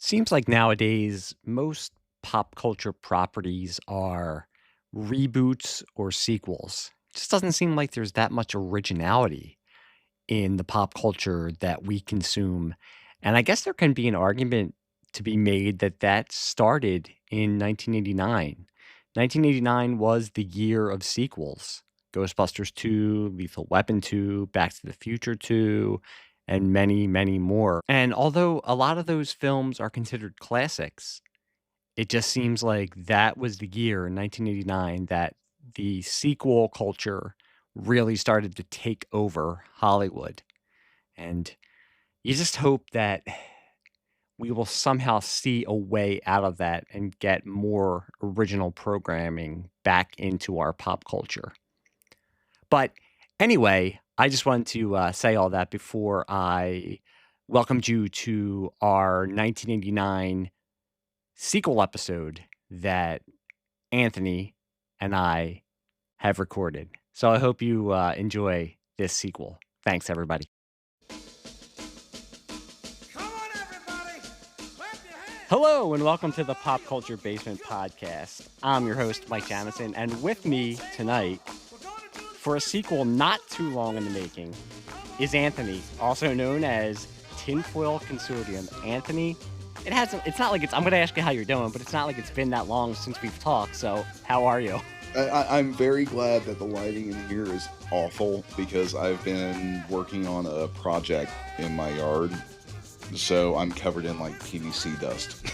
Seems like nowadays most pop culture properties are reboots or sequels. Just doesn't seem like there's that much originality in the pop culture that we consume. And I guess there can be an argument to be made that that started in 1989. 1989 was the year of sequels. Ghostbusters 2, Lethal Weapon 2, Back to the Future 2, and many, many more. And although a lot of those films are considered classics, it just seems like that was the year in 1989 that the sequel culture really started to take over Hollywood. And you just hope that we will somehow see a way out of that and get more original programming back into our pop culture. But anyway, I just wanted to say all that before I welcomed you to our 1989 sequel episode that Anthony and I have recorded. So I hope you enjoy this sequel. Thanks, everybody. Hello, and welcome to the Pop Culture Basement Podcast. I'm your host, Mike Jamison, and with me tonight, for a sequel not too long in the making, is Anthony, also known as Foil Consortium. Anthony, it's not like I'm going to ask you how you're doing, but it's not like it's been that long since we've talked, so how are you? I'm very glad that the lighting in here is awful because I've been working on a project in my yard, so I'm covered in like PVC dust.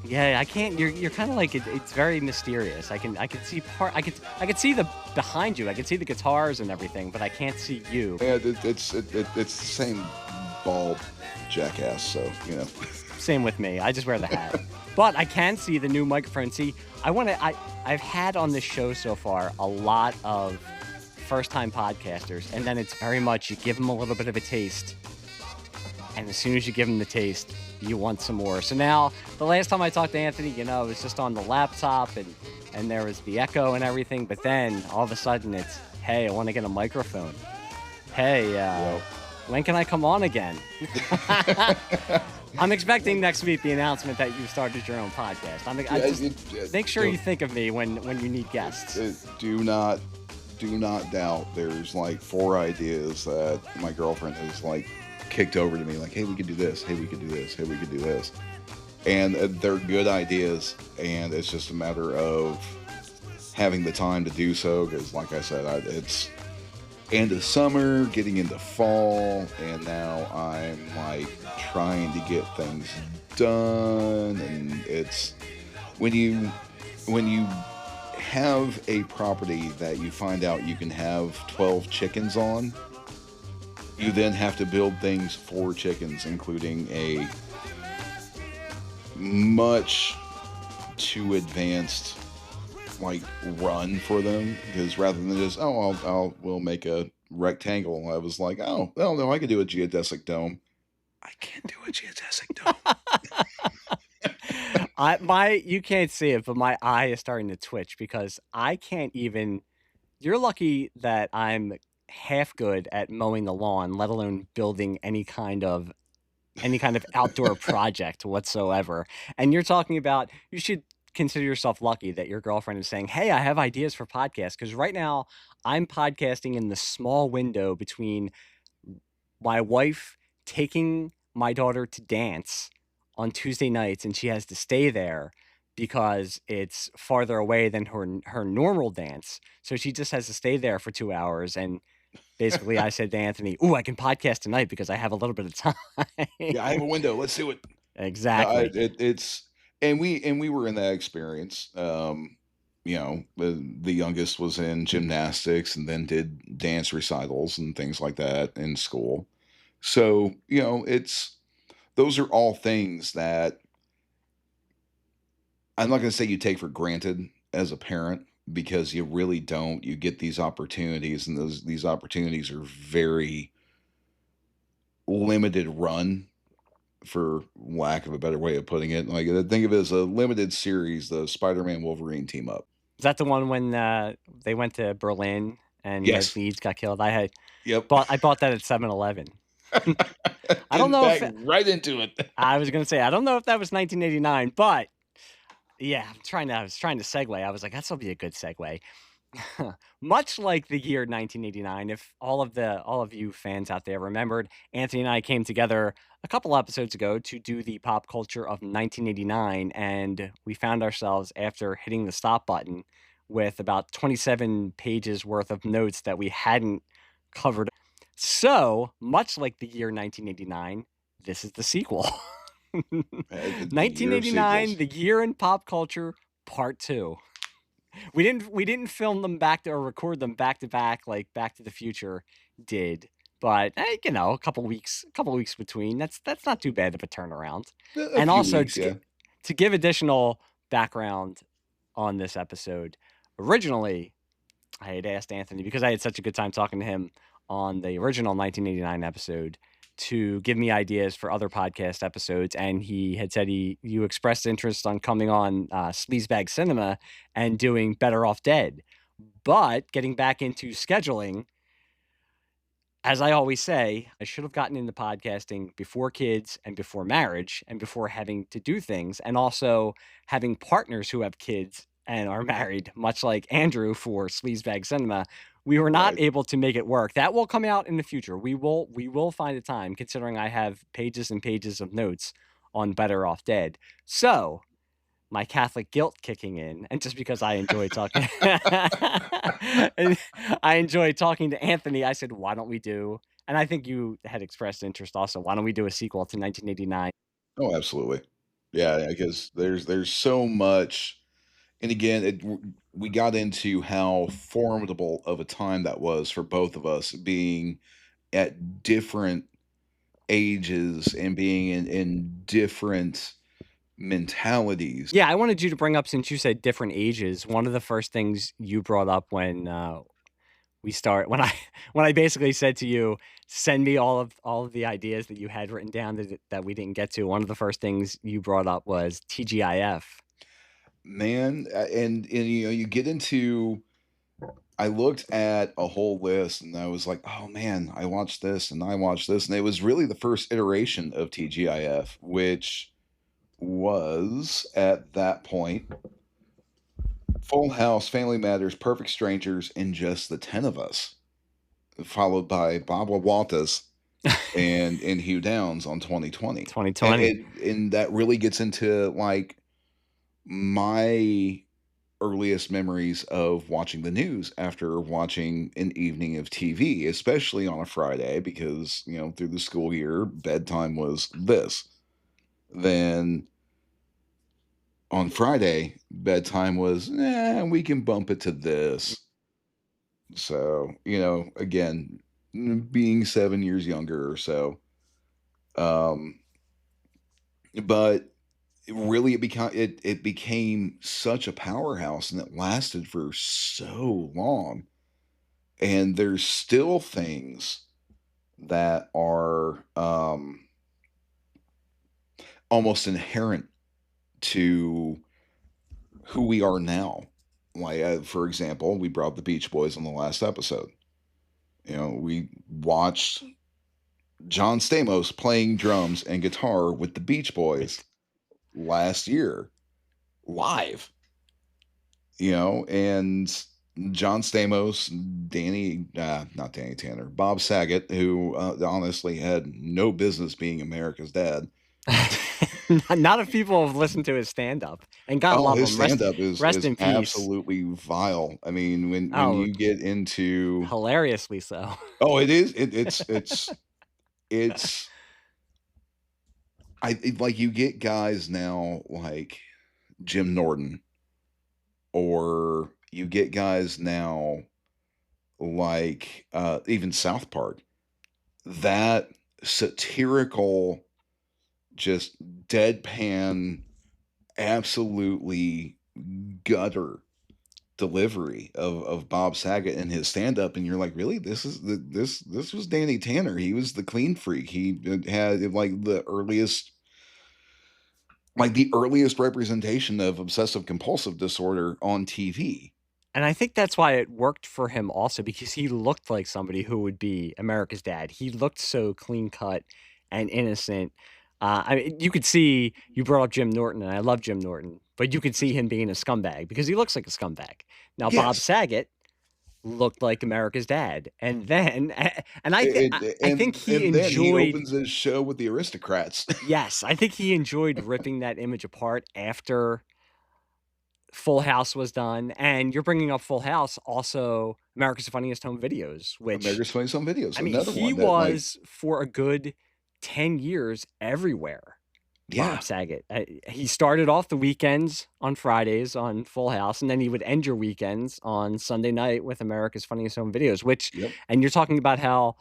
Yeah, I can't. You're kind of like it's very mysterious. I can see I could see the behind you. I can see the guitars and everything, but I can't see you. Yeah, it's the same bald jackass. So you know. Same with me. I just wear the hat, but I can see the new microphone. See, I've had on this show so far a lot of first-time podcasters, and then it's very much you give them a little bit of a taste, and as soon as you give them the taste, you want some more. So now, the last time I talked to Anthony, it was just on the laptop, and there was the echo and everything, but then all of a sudden it's, hey, I want to get a microphone. Hey, when can I come on again? I'm expecting next week the announcement that you started your own podcast. Make sure you think of me when you need guests. Do not doubt. There's like 4 ideas that my girlfriend has like kicked over to me, like, hey, we could do this, hey, we could do this, hey, we could do this, and they're good ideas, and it's just a matter of having the time to do so, because like I said, it's end of summer, getting into fall, and now I'm like trying to get things done, and it's when you have a property that you find out you can have 12 chickens on, you then have to build things for chickens, including a much too advanced like run for them, because rather than just we'll make a rectangle, I was like, oh no, I can do a geodesic dome. I can't do a geodesic dome. You can't see it, but my eye is starting to twitch because I can't even. You're lucky that I'm half good at mowing the lawn, let alone building any kind of outdoor project whatsoever. And you're talking about you should consider yourself lucky that your girlfriend is saying, hey, I have ideas for podcasts. Because right now I'm podcasting in the small window between my wife taking my daughter to dance on Tuesday nights, and she has to stay there because it's farther away than her normal dance. So she just has to stay there for 2 hours. And basically I said to Anthony, ooh, I can podcast tonight because I have a little bit of time. Yeah, I have a window. Let's do it. Exactly. And we were in that experience. The youngest was in gymnastics and then did dance recitals and things like that in school. So, those are all things that I'm not going to say you take for granted as a parent, because you really don't. You get these opportunities, and these opportunities are very limited run, for lack of a better way of putting it. Like, think of it as a limited series, the Spider-Man Wolverine team up. Is that the one when they went to Berlin and Yes. Leeds got killed? Yep. I bought that at 7-Eleven. I don't Getting know back if right into it. I was gonna say, I don't know if that was 1989, but yeah, I was trying to segue. I was like, "That'll be a good segue." Much like the year 1989, if all of you fans out there remembered, Anthony and I came together a couple episodes ago to do the pop culture of 1989, and we found ourselves after hitting the stop button with about 27 pages worth of notes that we hadn't covered. So, much like the year 1989, this is the sequel. The year of 1989, sequels. the year in pop culture, part 2. We didn't film them back to or record them back to back like Back to the Future did, but, a couple weeks between, that's not too bad of a turnaround. A And few also weeks, yeah. to give additional background on this episode, originally, I had asked Anthony because I had such a good time talking to him on the original 1989 episode to give me ideas for other podcast episodes, and he had said you expressed interest on coming on Sleazebag Cinema and doing Better Off Dead. But getting back into scheduling, as I always say, I should have gotten into podcasting before kids and before marriage and before having to do things, and also having partners who have kids and are married, much like Andrew for Sleazebag Cinema. We were not Right. able to make it work. That will come out in the future. We will find a time, considering I have pages and pages of notes on Better Off Dead. So my Catholic guilt kicking in, and just because I enjoy talking and I enjoy talking to Anthony, I said, "Why don't we do," and I think you had expressed interest also, "Why don't we do a sequel to 1989?" Oh, absolutely. Yeah, because there's so much, and again, we got into how formidable of a time that was for both of us being at different ages and being in different mentalities. Yeah, I wanted you to bring up, since you said different ages, one of the first things you brought up when, when I when I basically said to you, "Send me all of the ideas that you had written down that we didn't get to," one of the first things you brought up was TGIF. Man, and you get into, I looked at a whole list and I was like, "Oh man, I watched this and I watched this," and it was really the first iteration of TGIF, which was at that point Full House, Family Matters, Perfect Strangers, and Just the 10 of Us, followed by Baba Walters and Hugh Downs on 2020. 2020. And that really gets into like my earliest memories of watching the news after watching an evening of TV, especially on a Friday, because, through the school year, bedtime was this. Then on Friday, bedtime was, we can bump it to this. So, again, being 7 years younger or so. Um, but it became such a powerhouse and it lasted for so long. And there's still things that are almost inherent to who we are now. Like, for example, we brought the Beach Boys on the last episode. We watched John Stamos playing drums and guitar with the Beach Boys last year live, and John Stamos, not Danny Tanner, Bob Saget, who honestly had no business being America's dad. Not if people have listened to his stand-up, and God Oh, love his him, stand-up is rest is in peace. absolutely vile. I mean, when Oh, you get into, hilariously so. oh, it is it's like you get guys now like Jim Norton, or you get guys now like even South Park, that satirical, just deadpan, absolutely gutter delivery of Bob Saget and his stand up, and you're like, really, this was Danny Tanner. He was the clean freak. He had like the earliest representation of obsessive compulsive disorder on TV. And I think that's why it worked for him also because he looked like somebody who would be America's Dad. He looked so clean cut and innocent. I mean, you could see you brought up Jim Norton, and I love Jim Norton, but you could see him being a scumbag because he looks like a scumbag. Now, Bob Yes. Saget looked like America's Dad, and then and I think he And then he enjoyed. opens his show with the aristocrats. Yes, I think he enjoyed ripping that image apart after Full House was done, and you're bringing up Full House, also America's Funniest Home Videos, which, America's Funny Some Videos, I mean, another he one that, like, was for a good 10 years everywhere, yeah, Bob Saget. He started off the weekends on Fridays on Full House, and then he would end your weekends on Sunday night with America's Funniest Home Videos, which, yep. and you're talking about how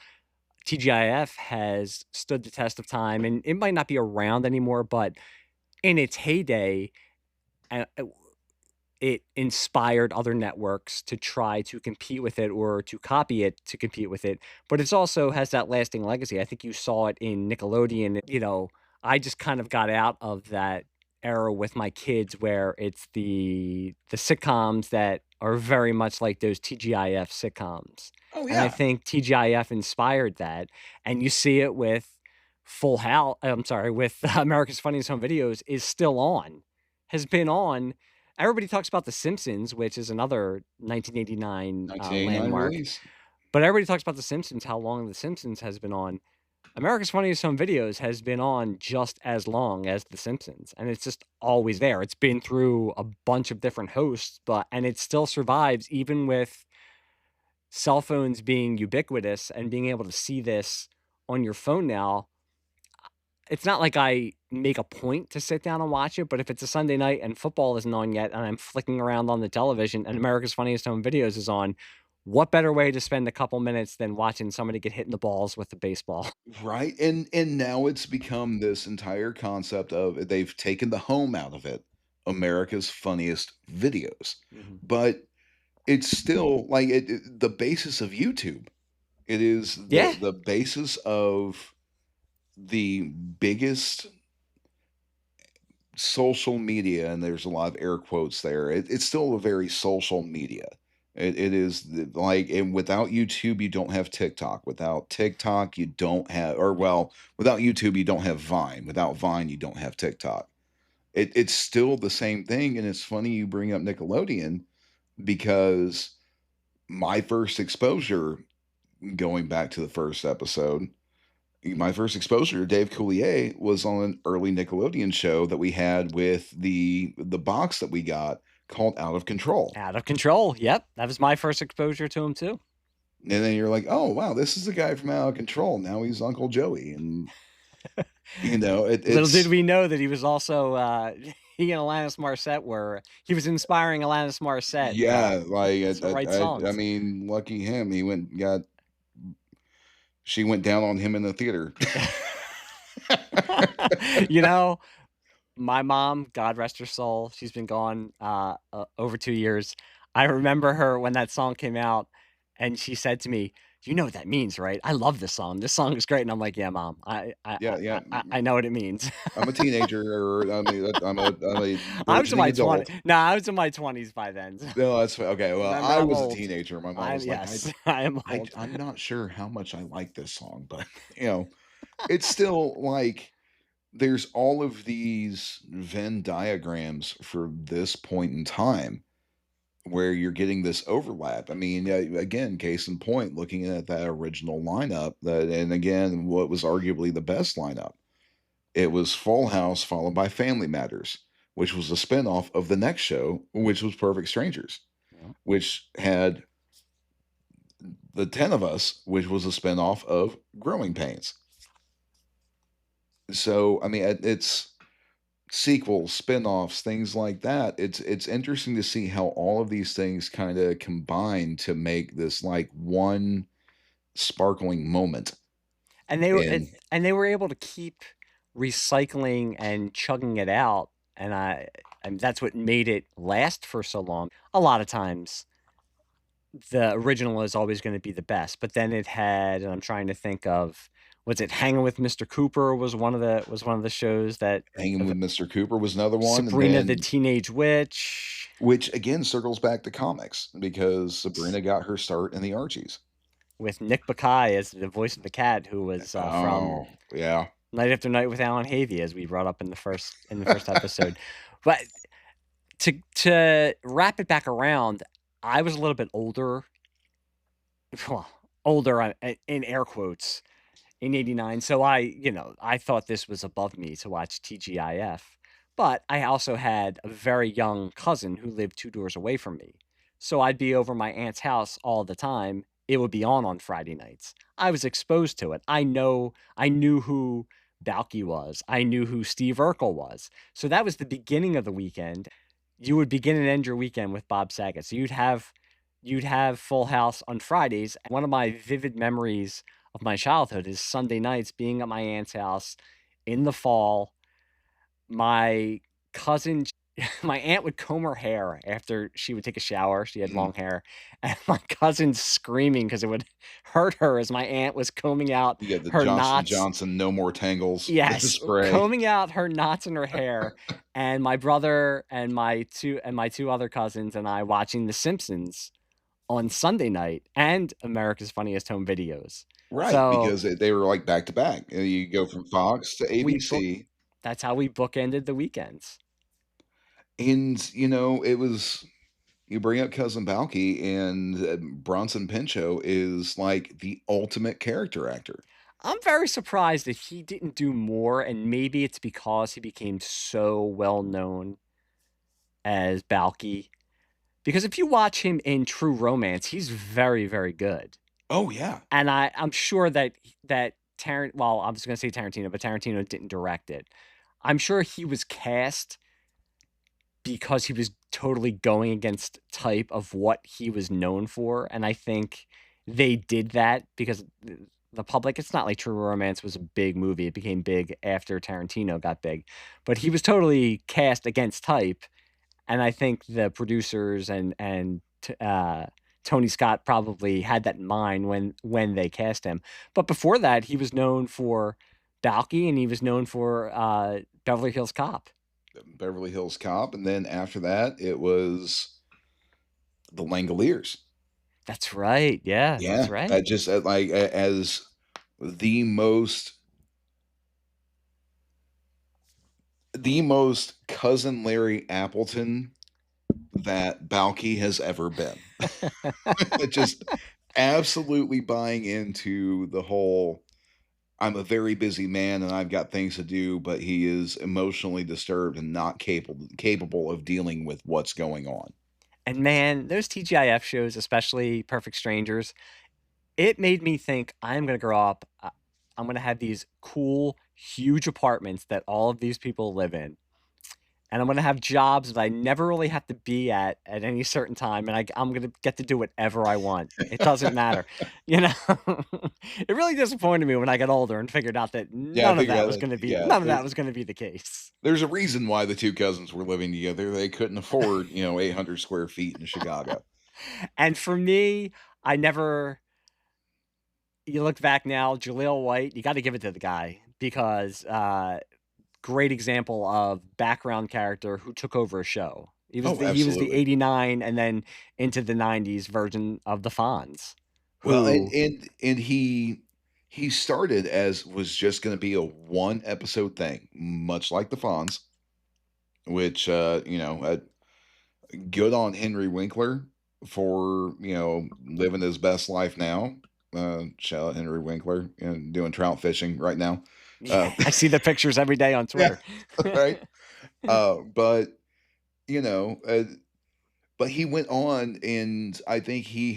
TGIF has stood the test of time, and it might not be around anymore, but in its heyday, uh, it inspired other networks to try to compete with it or to copy it to compete with it, but it's also has that lasting legacy. I think you saw it in Nickelodeon. I just kind of got out of that era with my kids where it's the sitcoms that are very much like those TGIF sitcoms. Oh, And I yeah. think TGIF inspired that, and you see it with Full House. I'm sorry, with America's Funniest Home Videos is still on, has been on. Everybody talks about The Simpsons, which is another 1989 1989 landmark, release. but everybody talks about The Simpsons, how long The Simpsons has been on. America's Funniest Home Videos has been on just as long as The Simpsons, and it's just always there. It's been through a bunch of different hosts, and it still survives even with cell phones being ubiquitous and being able to see this on your phone now. It's not like I make a point to sit down and watch it, but if it's a Sunday night and football isn't on yet and I'm flicking around on the television and America's Funniest Home Videos is on, what better way to spend a couple minutes than watching somebody get hit in the balls with the baseball? Right, and now it's become this entire concept of they've taken the home out of it, America's Funniest Videos, Mhm. but it's still, like, the basis of YouTube. It is Yeah, the basis of the biggest social media, and there's a lot of air quotes there. It's still a very social media. It is like, and without YouTube, you don't have TikTok. Without TikTok, you don't have, or well, without YouTube, you don't have Vine. Without Vine, you don't have TikTok. It's still the same thing, and it's funny you bring up Nickelodeon because my first exposure, going back to the first episode, my first exposure to Dave Coulier was on an early Nickelodeon show that we had with the box that we got called Out of Control. Out of Control. Yep, that was my first exposure to him too. And then you're like, "Oh, wow, this is the guy from Out of Control. Now he's Uncle Joey." And Little did it's we know that he was also he and Alanis Morissette were he was inspiring Alanis Morissette yeah, like to write I songs. mean, lucky him. He went and got she went down on him in the theater. You know, my mom, God rest her soul, she's been gone, over 2 years. I remember her when that song came out, and she said to me, "You know what that means, right? I love this song. This song is great." And I'm like, "Yeah, mom. Yeah, yeah. I know what it means." I'm a teenager, or I'm a I was in burgeoning my 20 adult. no, I was in my 20s by then. No, that's okay. Well, Remember, I I'm was a old. teenager. My mom I'm was like, yes, I am old. I'm not sure how much I like this song, but you know, it's still like there's all of these Venn diagrams for this point in time where you're getting this overlap. I mean, again, case in point, looking at that original lineup, that, and again, what was arguably the best lineup, it was Full House followed by Family Matters, which was a spinoff of the next show, which was Perfect Strangers, Yeah. which had The 10 of Us, which was a spinoff of Growing Pains. So, I mean, it's sequels, spin-offs, things like that. It's interesting to see how all of these things kind of combine to make this like one sparkling moment. And they were And and they were able to keep recycling and chugging it out, and that's what made it last for so long. A lot of times, the original is always gonna be the best, but then it had and I'm trying to think of was it Hanging with Mr. Cooper was one of the shows that Hanging ev with Mr. Cooper was another one, and Sabrina the then Teenage Witch. Which again circles back to comics because Sabrina got her start in the Archies. With Nick Bakay as the voice of the cat, who was from Oh, yeah. Night After Night with Alan Havey, as we brought up in the first episode. But to wrap it back around, I was a little bit older, well, older in air quotes, in '89. So I thought this was above me to watch TGIF. But I also had a very young cousin who lived 2 doors away from me. So I'd be over my aunt's house all the time. It would be on Friday nights. I was exposed to it. I knew who Balky was. I knew who Steve Urkel was. So that was the beginning of the weekend. You would begin and end your weekend with Bob Saget. So you'd have Full House on Fridays. One of my vivid memories of my childhood is Sunday nights being at my aunt's house in the fall. My cousin, my aunt would comb her hair after she would take a shower. She had Mhm. long hair, and my cousin screaming because it would hurt her as my aunt was combing out You got the her Johnson& knots. Johnson No More Tangles Yes, spray. combing out her knots in her hair, and my brother and my two other cousins and I watching The Simpsons on Sunday night and America's Funniest Home Videos. Right, So because they were, like, back to back. You go from Fox to we book ABC, that's how we bookended the weekends. and, it was you bring up Cousin Balky, and, Bronson Pinchot is, like, the ultimate character actor. I'm very surprised that he didn't do more, and maybe it's because he became so well known as Balky. Because if you watch him in True Romance, he's very, very good. Oh, yeah. And I'm sure that well, I was gonna say Tarantino, but Tarantino didn't direct it. I'm sure he was cast because he was totally going against type of what he was known for, and I think they did that because the public, it's not like True Romance was a big movie, it became big after Tarantino got big, but he was totally cast against type, and I think the producers and Tony Scott probably had that in mind when they cast him. But before that, he was known for Balky, and he was known for Beverly Hills Cop. Beverly Hills Cop, and then after that, it was The Langoliers. That's right. Yeah, that's Yeah, I right. just, like, a as the most Cousin Larry Appleton that Balky has ever been. Just absolutely buying into the whole, "I'm a very busy man and I've got things to do," but he is emotionally disturbed and not capable of dealing with what's going on. And man, those TGIF shows, especially Perfect Strangers, it made me think I'm gonna grow up. I'm gonna have these cool, huge apartments that all of these people live in, and I'm gonna have jobs that I never really have to be at any certain time, and I'm gonna get to do whatever I want. It doesn't matter, you know. It really disappointed me when I got older and figured out that Yeah, I figured out that, yeah, none of that was gonna be the case. there's a reason why the 2 cousins were living together. They couldn't afford, 800 square feet in Chicago. And for me, I never you look back now, Jaleel White, you gotta give it to the guy because, great example of background character who took over a show. Oh, He was the absolutely. '89 and then into the '90s version of the Fonz, Well, and who and and he started as was just gonna be a one-episode thing, much like the Fonz, which, good on Henry Winkler for, living his best life now. Shout out Henry Winkler and doing trout fishing right now. yeah, Uh, I see the pictures every day on yeah, Twitter. right. But you know, uh, but he went on, and I think he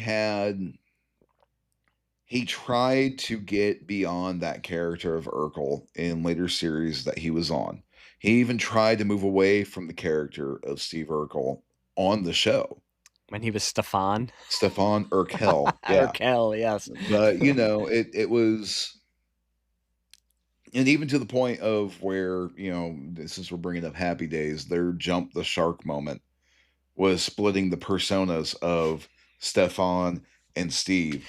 tried to get beyond that character of Urkel in later series that he was on. He even tried to move away from the character of Steve Urkel on the show. When he was Stefan. Stefan Urkel, Or yeah. Kel, yes. But, it was, and even to the point of where, since we're bringing up Happy Days, their jump the shark moment was splitting the personas of Stefan and Steve.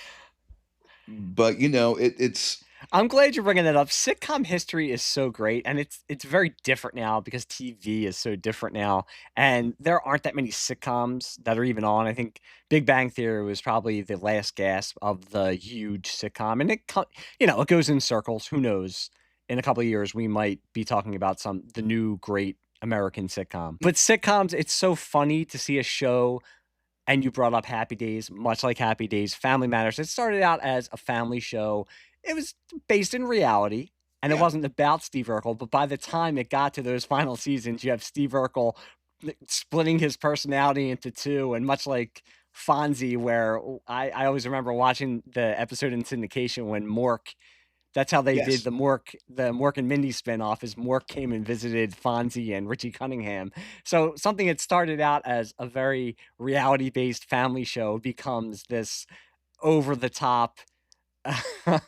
But, it's I'm glad you're bringing that up. Sitcom history is so great, and it's very different now because TV is so different now, and there aren't that many sitcoms that are even on. I think Big Bang Theory was probably the last gasp of the huge sitcom, and it goes in circles. Who knows? In a couple of years, we might be talking about the new great American sitcom. But sitcoms, it's so funny to see a show, and you brought up Happy Days, much like Happy Days, Family Matters. It started out as a family show. It was based in reality, and it Yeah. wasn't about Steve Urkel. But by the time it got to those final seasons, you have Steve Urkel splitting his personality into two, and much like Fonzie, where I always remember watching the episode in syndication when Mork. That's how they did Yes. the Mork and Mindy spinoff. Is Mork came and visited Fonzie and Richie Cunningham. So something that started out as a very reality-based family show becomes this over-the-top,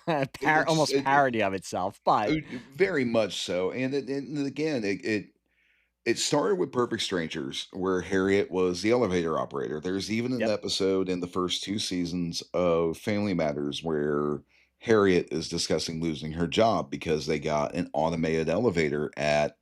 It's almost parody of itself. But very much so, and again, it started with Perfect Strangers, where Harriet was the elevator operator. There's even an yep, episode in the first 2 seasons of Family Matters where Harriet is discussing losing her job because they got an automated elevator at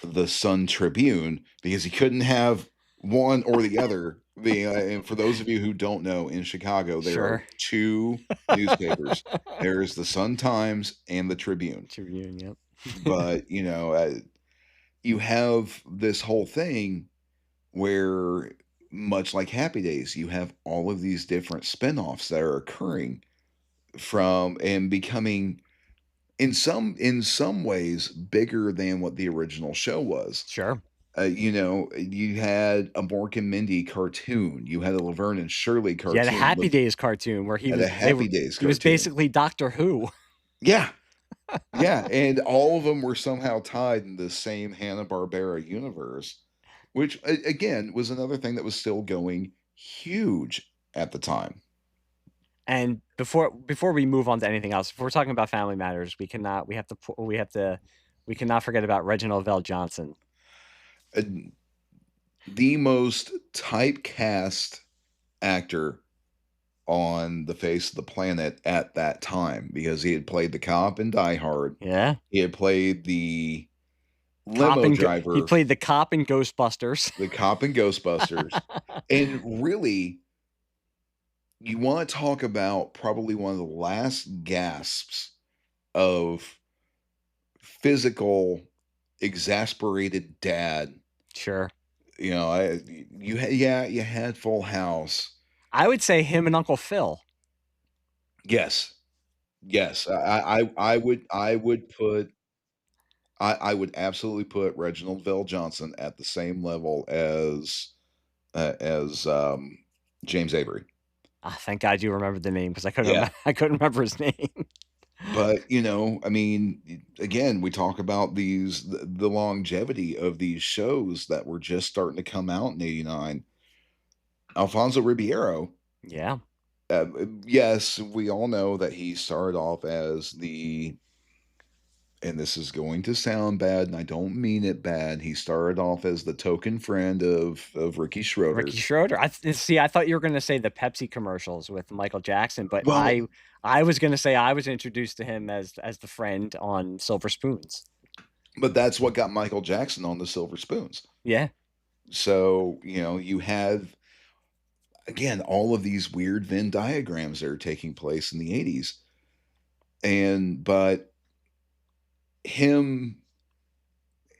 the Sun Tribune because he couldn't have one or the other. And for those of you who don't know, in Chicago, there are sure. 2 newspapers. There's the Sun Times and the Tribune. Tribune, yep. But, you have this whole thing where, much like Happy Days, you have all of these different spinoffs that are occurring from and becoming in some ways bigger than what the original show was. Sure. You had a Mork and Mindy cartoon, you had a Laverne and Shirley Yeah, the cartoon, Happy Days cartoon where he had a was they were Happy Days he was cartoon. basically Doctor Who. Yeah, yeah, and all of them were somehow tied in the same Hanna-Barbera universe, which again was another thing that was still going huge at the time. And before we move on to anything else, if we're talking about Family Matters, we cannot forget about Reginald Vell Johnson. Uh, the most typecast actor on the face of the planet at that time because he had played the cop in Die Hard. Yeah, He had played the limo he driver, played the cop in Ghostbusters. the cop in Ghostbusters, and really, you want to talk about probably one of the last gasps of physical, exasperated dad. Sure, You had Full House. I would say him and Uncle Phil. Yes, yes, I would absolutely put Reginald Vell Johnson at the same level as James Avery. Ah, thank God you remembered the name because Yeah. I couldn't remember his name. But, I mean, again, we talk about the longevity of these shows that were just starting to come out in '89. Alfonso Ribeiro, Yeah, yes, we all know that he started off as and this is going to sound bad, and I don't mean it bad. He started off as the token friend of Ricky Ricky Schroeder. Schroeder. I thought you were going to say the Pepsi commercials with Michael Jackson, but Well, I was going to say I was introduced to him as the friend on Silver Spoons. but that's what got Michael Jackson on the Silver Spoons. Yeah, So, you have again all of these weird Venn diagrams that are taking place in the '80s. But him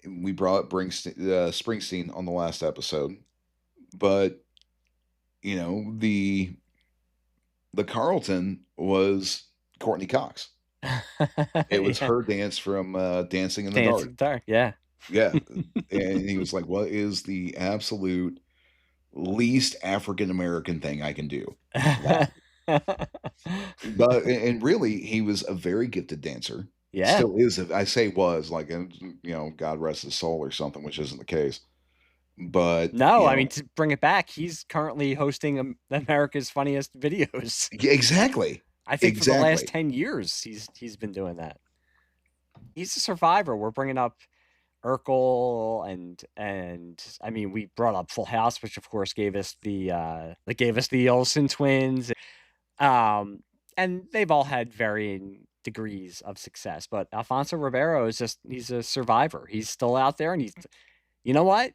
we brought up Springsteen on the last episode, but the Carlton was Courtney Cox. It was yeah. her dance from Dancing in the Dancing Dark. guitar. Yeah. Yeah, and he was like, "What is the absolute least African American thing I can do?" That. But and really, he was a very gifted dancer. Yeah. Still is. I say was like, God rest his soul or something, which isn't the case. But No, I mean to bring it back, he's currently hosting America's Funniest Videos. yeah, exactly, I think for the last exactly. 10 years he's been doing that. He's a survivor. We're bringing up Urkel and I mean we brought up Full House, which of course gave us the Olsen twins. Um and they've all had varying degrees of success. But Alfonso Ribeiro is he's a survivor. He's still out there, and you know what?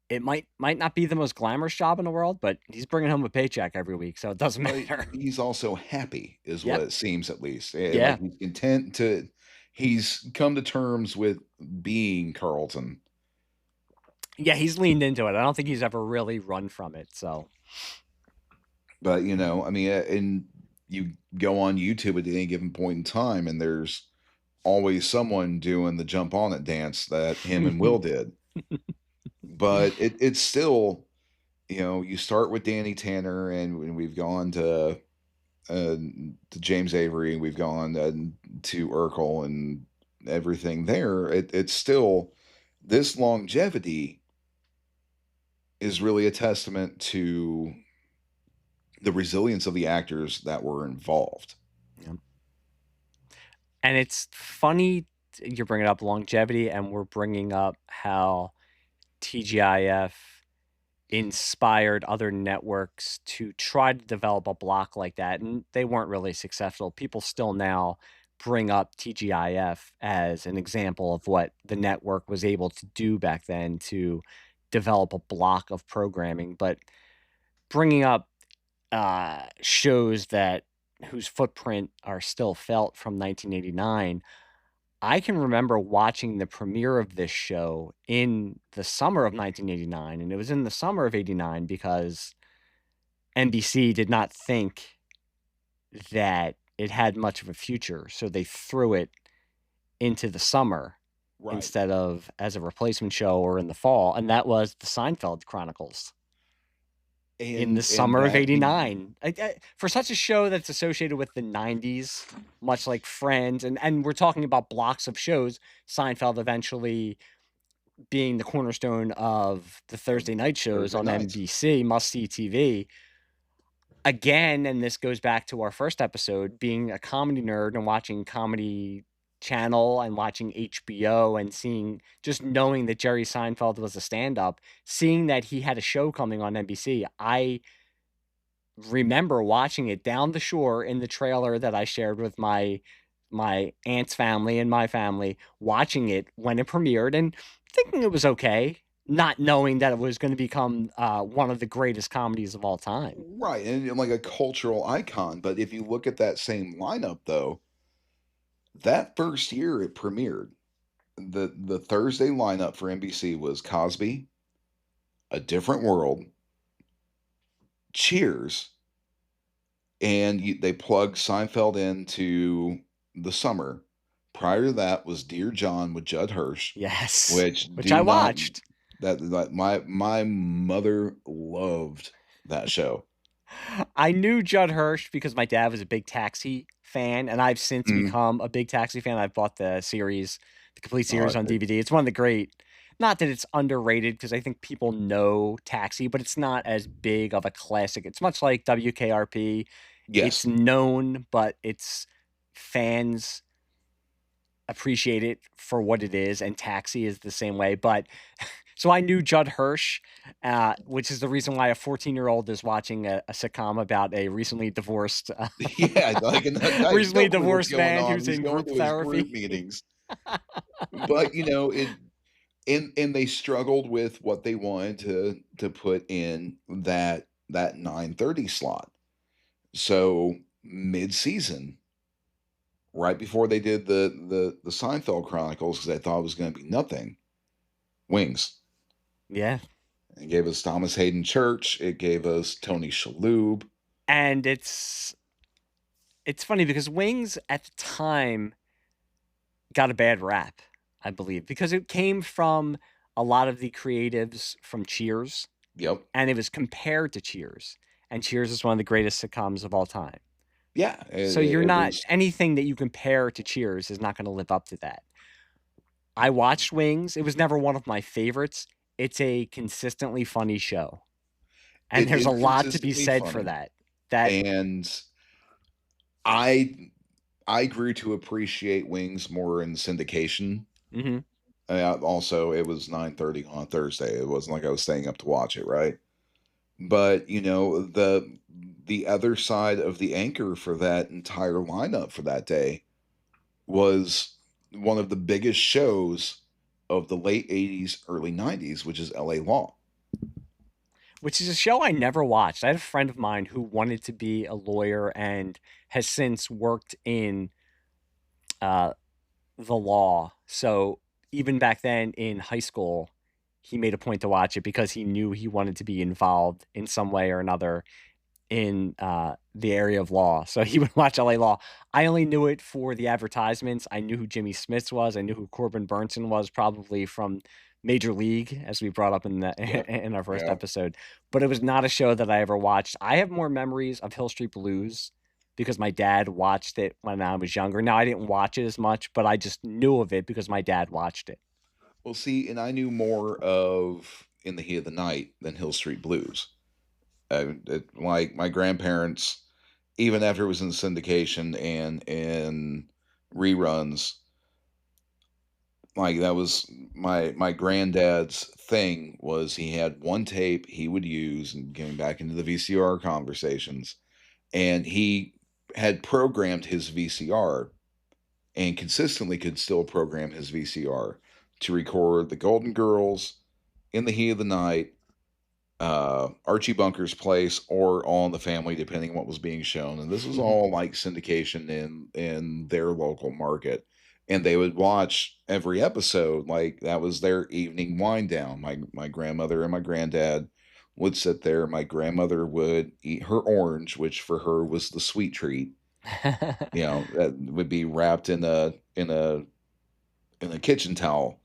It might not be the most glamorous job in the world, but he's bringing home a paycheck every week, so it doesn't But matter. he's also happy is what Yep. it seems at least. Yeah. Like he's content to he's come to terms with being Carlton. Yeah, he's leaned into it. I don't think he's ever really run from it. So But I mean, and you go on YouTube at any given point in time, and there's always someone doing the jump on it dance that him and Will did. But it's still, you start with Danny Tanner, and we've gone to James Avery, we've gone to Urkel and everything there. It's still this longevity is really a testament to the resilience of the actors that were involved. yeah. And it's funny you're bringing up longevity, and we're bringing up how TGIF inspired other networks to try to develop a block like that, and they weren't really successful. People still now bring up TGIF as an example of what the network was able to do back then to develop a block of programming, but bringing up shows that whose footprint are still felt from 1989. I can remember watching the premiere of this show in the summer of 1989, and it was in the summer of '89 because NBC did not think that it had much of a future, so they threw it into the summer Right. instead of as a replacement show or in the fall, and that was the Seinfeld Chronicles in the And summer of that '89. For such a show that's associated with the '90s, much like Friends, and we're talking about blocks of shows, Seinfeld eventually being the cornerstone of the of Thursday night shows Thursday on nights. NBC, must-see TV. Again, and this goes back to our first episode, being a comedy nerd and watching Comedy Channel and watching HBO and just knowing that Jerry Seinfeld was a stand-up, seeing that he had a show coming on NBC, I remember watching it down the shore in the trailer that I shared with my aunt's family and my family, watching it when it premiered and thinking it was okay, not knowing that it was going to become one of the greatest comedies of all time. Right, and like a cultural icon. But if you look at that same lineup, though, that first year it premiered, the Thursday lineup for NBC was Cosby, A Different World, Cheers, and they plugged Seinfeld into the summer. Prior to that was Dear John with Judd Hirsch, Yes, which which do I not watched. that my mother loved that show. I knew Judd Hirsch because my dad was a big Taxi fan, and I've since Mm. become a big Taxi fan. I've bought the complete Oh, series on DVD. It's one of the great, not that it's underrated because I think people know Taxi, but it's not as big of a classic. It's much like WKRP. It's yes. known, but its fans appreciate it for what it is, and Taxi is the same way. But so I knew Judd Hirsch, which is the reason why a 14-year-old is watching a sitcom about a recently divorced, Yeah, like, and I had recently no clue what's divorced going man on. who's He's in going group to his group therapy. meetings, but it and they struggled with what they wanted to put in that 9:30 slot. So mid-season, right before they did the Seinfeld Chronicles, because I thought it was going to be nothing, Wings. Yeah, It gave us Thomas Hayden Church. It gave us Tony Shalhoub. and it's funny because Wings at the time got a bad rap, I believe, because it came from a lot of the creatives from Cheers, Yep. and it was compared to Cheers, and Cheers is one of the greatest sitcoms of all time. Yeah. So you're It not was. anything that you compare to Cheers is not going to live up to that. I watched Wings. It was never one of my favorites. It's a consistently funny show. And It there's a is lot to be consistently said for funny, that. That and I I grew to appreciate Wings more in syndication. mhm. Also, it was 9:30 on a Thursday. It wasn't like I was staying up to watch it, right? But, the other side of the anchor for that entire lineup for that day was one of the biggest shows of the late 80s, early 90s, which is LA Law. Which is a show I never watched. I had a friend of mine who wanted to be a lawyer and has since worked in uh, the law. So even back then in high school, he made a point to watch it because he knew he wanted to be involved in some way or another in the area of law. So he would watch LA Law. I only knew it for the advertisements. I knew who Jimmy Smits was. I knew who Corbin Burnson was, probably from Major League, as we brought up in the Yeah. in our first Yeah. episode. But it was not a show that I ever watched. I have more memories of Hill Street Blues because my dad watched it when I was younger. Now I didn't watch it as much, but I just knew of it because my dad watched it. Well, see, and I knew more of In the Heat of the Night than Hill Street Blues. Like my grandparents, even after it was in syndication and in reruns, like that was my granddad's thing was he had one tape he would use and getting back into the VCR conversations, and he had programmed his VCR and consistently could still program his VCR to record the Golden Girls, In the Heat of the Night, Archie Bunker's Place, or All in the Family, depending on what was being shown. And this was all like syndication in their local market. And they would watch every episode like that was their evening wind down. My grandmother and my granddad would sit there. My grandmother would eat her orange, which for her was the sweet treat. You know, that would be wrapped in a kitchen towel.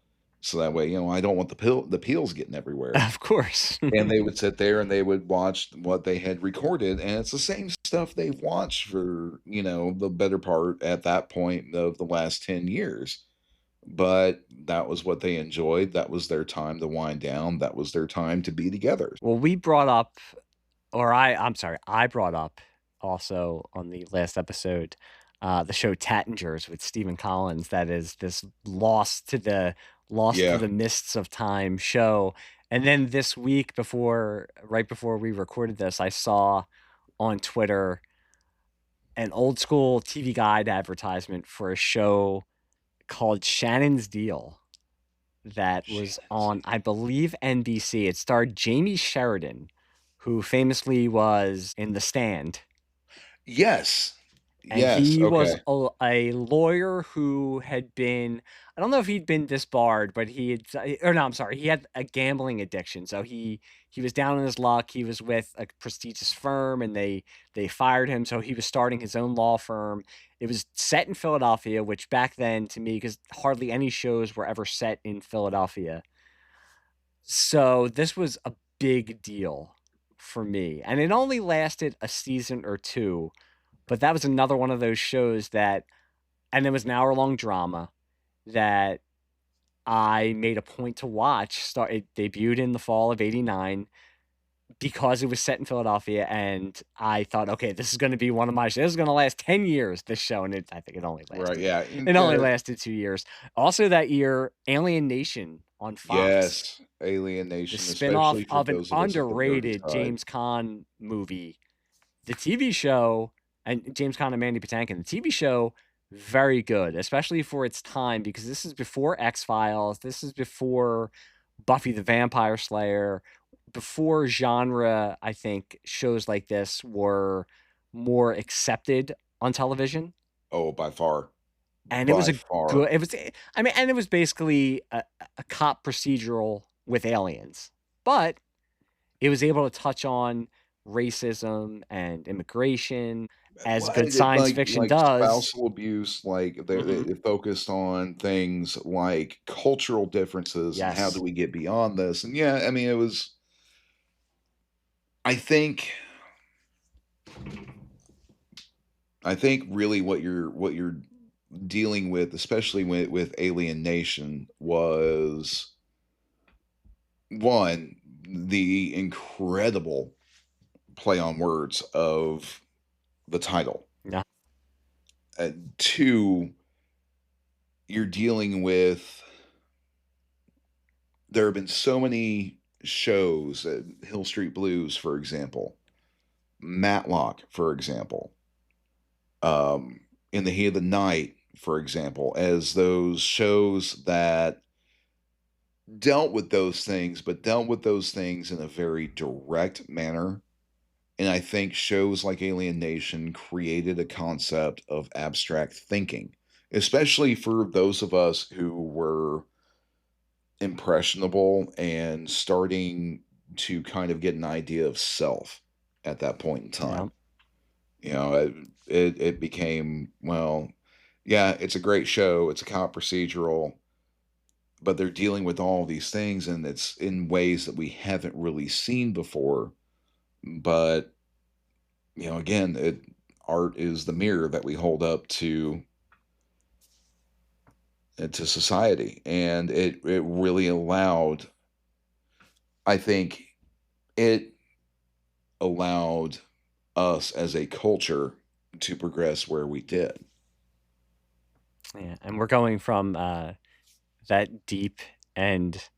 So that way, I don't want the peels getting everywhere. Of course. And they would sit there and they would watch what they had recorded, and it's the same stuff they've watched for, the better part at that point of the last 10 years. But that was what they enjoyed. That was their time to wind down. That was their time to be together. Well, we brought up, or I'm sorry, I brought up also on the last episode, the show Tattingers with Stephen Collins. That is this lost to Yeah. the mists of time show. And then this week, right before we recorded this, I saw on Twitter an old school TV Guide advertisement for a show called Shannon's Deal that was Shannon's on, Deal. I believe, NBC. It starred Jamie Sheridan, who famously was in The Stand, Yes. and Yes. he was Okay. a lawyer who had been, I don't know if he'd been disbarred, but he had, or no, I'm sorry, he had a gambling addiction. So he was down on his luck. He was with a prestigious firm, and they fired him. So he was starting his own law firm. It was set in Philadelphia, which back then to me, because hardly any shows were ever set in Philadelphia. So this was a big deal for me, and it only lasted a season or two, but that was another one of those shows that, and it was an hour-long drama that I made a point to watch. It debuted in the fall of '89 because it was set in Philadelphia, and I thought, okay, this is going to be one of my. This is going to last 10 years. This show, and I think it only Right. lasted. Yeah. It only lasted 2 years. Also, that year, Alien Nation on Fox, Yes. Alien the Nation, spinoff especially for of an those of us at the dirty underrated side. James Caan movie. The TV show, and James Caan and Mandy Patinkin, the TV show, very good, especially for its time, because this is before X-Files. This is before Buffy the Vampire Slayer, before genre, I think, shows like this were more accepted on television. Oh, by far. And it was By a good, far. I mean, and it was basically a cop procedural with aliens. But it was able to touch on racism and immigration as Well, good it did science fiction like does. spousal abuse, like Mhm. it focused on things like cultural differences and how do Yes. we get beyond this? And yeah, I mean, it was. I think. I think really what you're dealing with, especially with Alien Nation, was one the incredible play on words of the title. Yeah. Two, you're dealing with there have been so many shows, Hill Street Blues, for example, Matlock, for example, In the Heat of the Night. for example, as those shows that dealt with those things, but dealt with those things in a very direct manner. And I think shows like Alien Nation created a concept of abstract thinking, especially for those of us who were impressionable and starting to kind of get an idea of self at that point in Yeah. time. You know, it became, well, yeah, it's a great show. It's a cop procedural, but they're dealing with all these things, and it's in ways that we haven't really seen before. But again, art is the mirror that we hold up to society, and it really allowed. I think it allowed us as a culture to progress where we did. Yeah, and we're going from, that deep and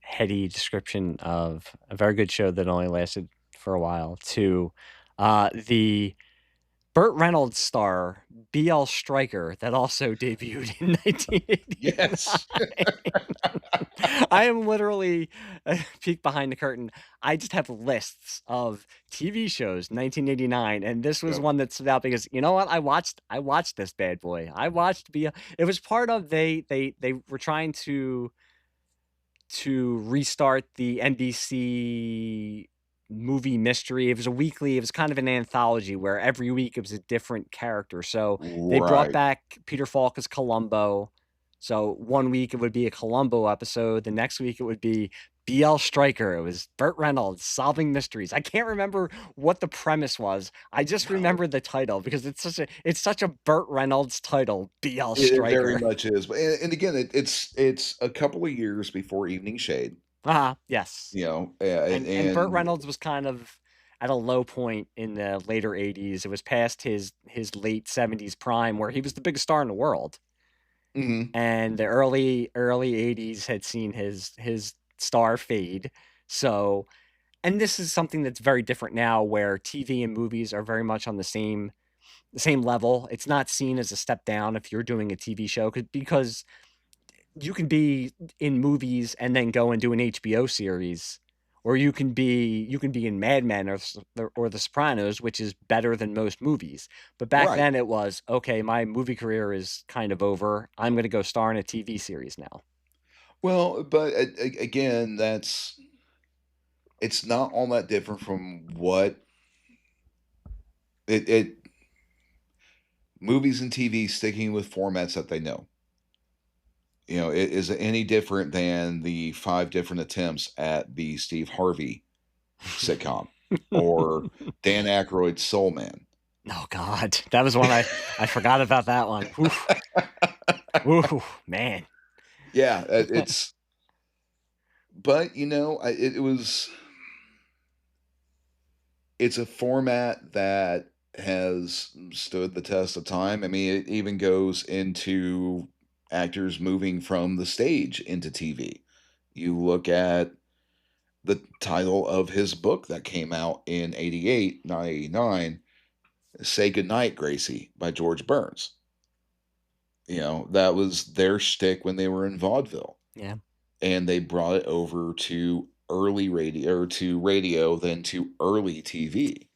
heady description of a very good show that only lasted for a while to, the Burt Reynolds star, B.L. Stryker, that also debuted in 1989. Yes. I am literally a peek behind the curtain. I just have lists of TV shows, 1989, and this was Yep. one that stood out because you know what? I watched this bad boy. I watched B. It was part of they were trying to restart the NBC movie mystery. It was a weekly, it was kind of an anthology where every week it was a different character. So they brought Right. back Peter Falk as Columbo. So one week it would be a Columbo episode, the next week it would be BL Stryker. It was Burt Reynolds solving mysteries. I can't remember what the premise was. I just No, remember the title because it's such a Burt Reynolds title, BL it very Stryker. much is. But and again, it's a couple of years before Evening Shade. Yes. And Burt And Reynolds was kind of at a low point in the later '80s. It was past his late '70s prime where he was the biggest star in the world, mhm, and the early '80s had seen his star fade. So, and this is something that's very different now, where TV and movies are very much on the same level. It's not seen as a step down if you're doing a TV show because you can be in movies and then go and do an HBO series, or you can be in Mad Men or The Sopranos, which is better than most movies. But back right. then it was, okay, my movie career is kind of over. I'm going to go star in a TV series now. Well, but again, it's not all that different from what it movies and TV sticking with formats that they know. Is it any different than the 5 different attempts at the Steve Harvey sitcom or Dan Aykroyd's Soul Man? Oh God, that was one I forgot about that one. Oof, oof, man. Yeah, it's but, it's a format that has stood the test of time. I mean, it even goes into actors moving from the stage into TV. You look at the title of his book that came out in 88, not 89, Say Goodnight, Gracie by George Burns. That was their shtick when they were in vaudeville. Yeah, And they brought it over to early radio or to radio, then to early TV.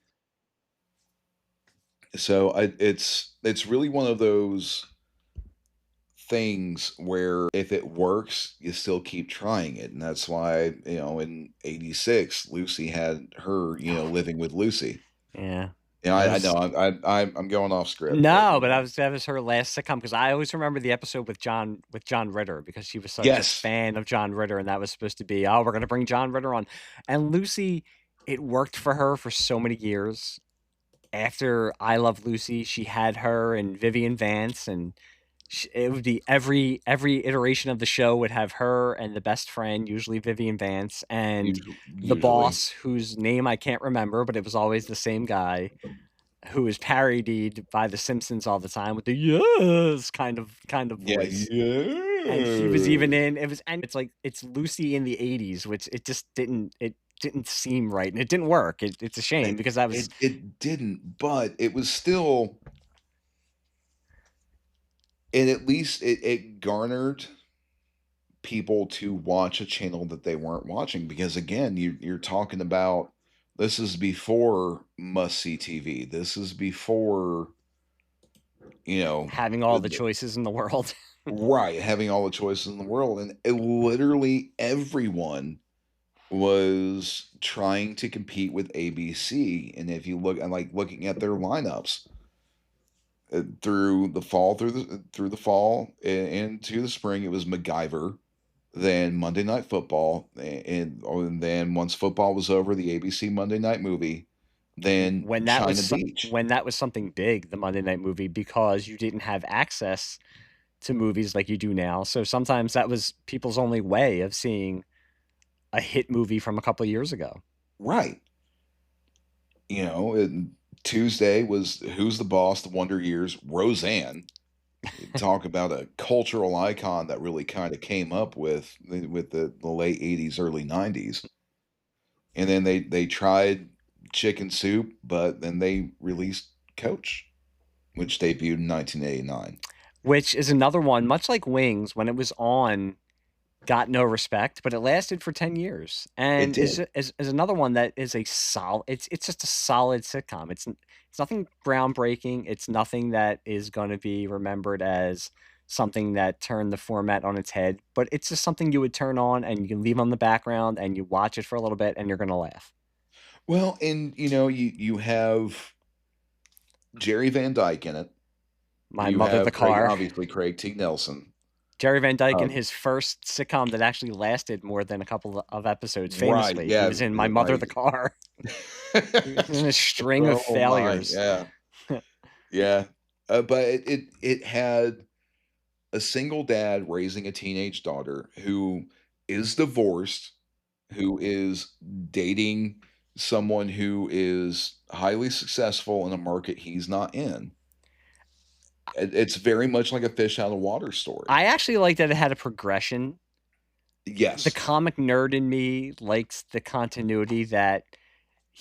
So it's really one of those things where if it works, you still keep trying it. And that's why, in 86, Lucy had her, living with Lucy. yeah. That I know was I'm going off script, but No, but that was her last sitcom because I always remember the episode with John Ritter because she was such a yes, fan of John Ritter, and that was supposed to be, "Oh, we're gonna bring John Ritter on." And Lucy, it worked for her for so many years. After I Love Lucy, she had her and Vivian Vance, and it would be every iteration of the show would have her and the best friend, usually Vivian Vance, and the usually. boss, whose name I can't remember, but it was always the same guy who is parodied by The Simpsons all the time with the yes kind of Yeah, voice. And he was yeah. even in it was and it's like it's Lucy in the '80s, which it didn't seem right and it didn't work. It's a shame It because that was it didn't, but it was still and at least it garnered people to watch a channel that they weren't watching because again, you're talking about this is before must see TV. This is before, you know, Having all the choices in the world. right, having all the choices in the world, and literally everyone was trying to compete with ABC. And if you look, and like looking at their lineups through the fall into the spring, it was MacGyver, then Monday Night Football, and then once football was over, the ABC Monday Night Movie, then when that was China Beach. when that was something big, the Monday night movie, because you didn't have access to movies like you do now. So sometimes that was people's only way of seeing a hit movie from a couple of years ago. Right. You know, and Tuesday was Who's the Boss? The Wonder Years, Roseanne. Talk about a cultural icon that really kind of came up with the late 80s, early 90s. And then they tried Chicken Soup, but then they released Coach, which debuted in 1989. Which is another one, much like Wings, when it was on, got no respect, but it lasted for 10 years, It and did. is another one that is a solid. It's just a solid sitcom. It's nothing groundbreaking. It's nothing that is going to be remembered as something that turned the format on its head. But it's just something you would turn on and you can leave on the background and you watch it for a little bit and you're going to laugh. Well, and you know, you have Jerry Van Dyke in it. My You Mother the have Car. Craig T. Nelson. Jerry Van Dyke in Um, his first sitcom that actually lasted more than a couple of episodes. right, Famously, he yeah, was in My Mother like the Car. He was in a string of oh my, failures. yeah, yeah. But it had a single dad raising a teenage daughter who is divorced, who is dating someone who is highly successful in a market he's not in. It's very much like a fish out of water story. I actually like that it had a progression. The Yes, comic nerd in me likes the continuity that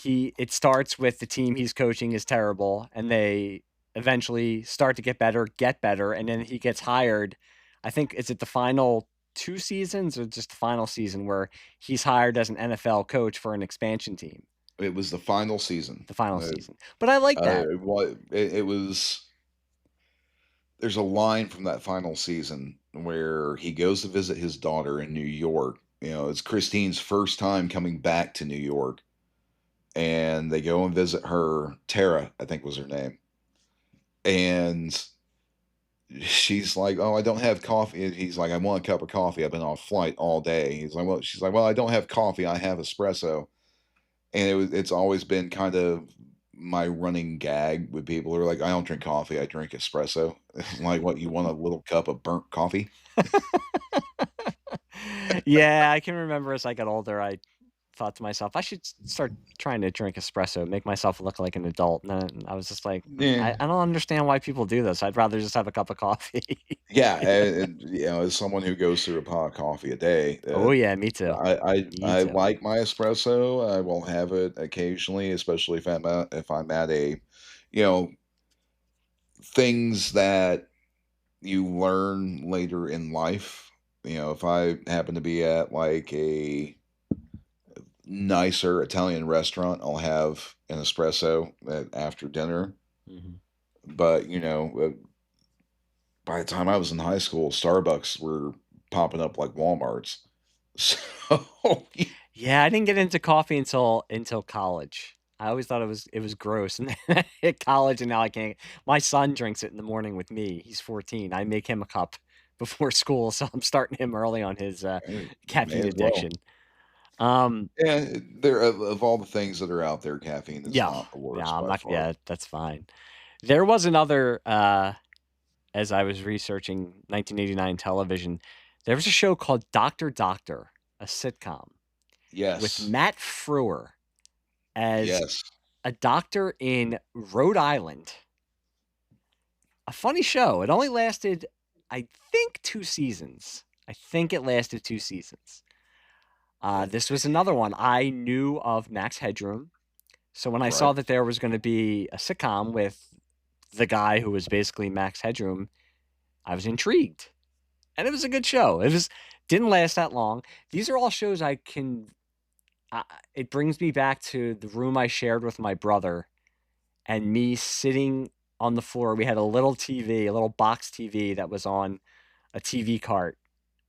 it starts with the team he's coaching is terrible and they eventually start to get better, and then he gets hired. I think is it the final 2 seasons or just the final season where he's hired as an NFL coach for an expansion team, it was the final season. the final season. But I like that. It was. There's a line from that final season where he goes to visit his daughter in New York. You know, it's Christine's first time coming back to New York, and they go and visit her. Tara, I think was her name, and she's like, "Oh, I don't have coffee." And he's like, "I want a cup of coffee. I've been on a flight all day." He's like, "Well," she's like, "Well, I don't have coffee. I have espresso." And it's always been kind of my running gag with people who are like, "I don't drink coffee. I drink espresso." Like, what, you want a little cup of burnt coffee? Yeah, I can remember as I got older, I thought to myself, I should start trying to drink espresso, make myself look like an adult. And then I was just like, Yeah. I don't understand why people do this. I'd rather just have a cup of coffee. Yeah, and, you know, as someone who goes through a pot of coffee a day, Oh, yeah, me too. Me I too. like my espresso. I will have it occasionally, especially if I'm at a, you know, things that you learn later in life. You know, if I happen to be at like a nicer Italian restaurant, I'll have an espresso after dinner. Mhm. But, you know, by the time I was in high school, Starbucks were popping up like Walmarts. So, Yeah, I didn't get into coffee until college. I always thought it was gross, and then I hit college, and now I can't. My son drinks it in the morning with me. He's 14. I make him a cup before school, so I'm starting him early on his may caffeine as well. addiction. Um, Yeah, there of all the things that are out there, caffeine is yeah, not the yeah, worst I'm by not. far. Yeah, that's fine. There was another. As I was researching 1989 television, there was a show called Doctor Doctor, a sitcom with Yes, Matt Frewer as yes. a doctor in Rhode Island. A funny show. It only lasted, I think, 2 seasons. I think it lasted 2 seasons. This was another one. I knew of Max Headroom. So when I saw Right. that there was going to be a sitcom with the guy who was basically Max Headroom, I was intrigued, and it was a good show. It was didn't last that long. These are all shows I can it brings me back to the room I shared with my brother and me sitting on the floor. We had a little TV, a little box TV that was on a TV cart,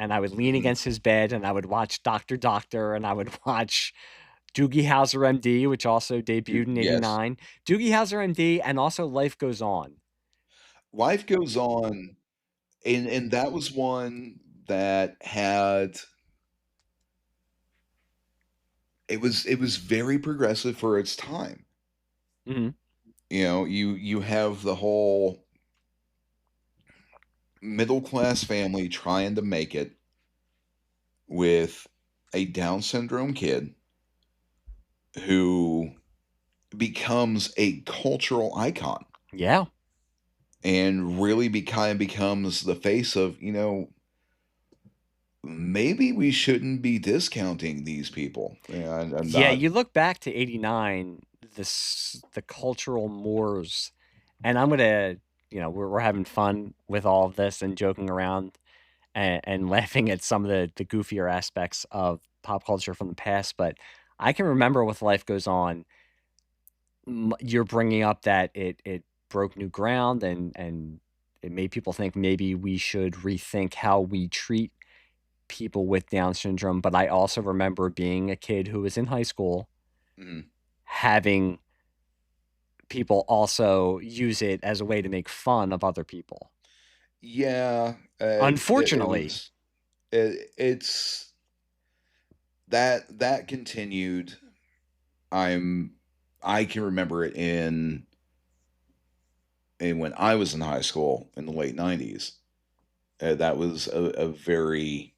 and I would lean Mhm. against his bed and I would watch Doctor Doctor and I would watch Doogie Howser MD, which also debuted in Yes. '89. Doogie Howser MD and also Life Goes On. Life Goes On, and that was one that had it was very progressive for its time. Mhm. You have the whole middle class family trying to make it with a Down syndrome kid who becomes a cultural icon Yeah. and really kind of becomes the face of, maybe we shouldn't be discounting these people. Yeah, I'm Yeah, not. you look back to '89, the cultural mores, and I'm gonna we're having fun with all of this and joking around and laughing at some of the goofier aspects of pop culture from the past, but I can remember with Life Goes On, you're bringing up that it broke new ground and it made people think maybe we should rethink how we treat people with Down syndrome, but I also remember being a kid who was in high school Mhm. having people also use it as a way to make fun of other people. Yeah, it Unfortunately. was. It's that continued. I'm I can remember it in when I was in high school in the late '90s. That was a very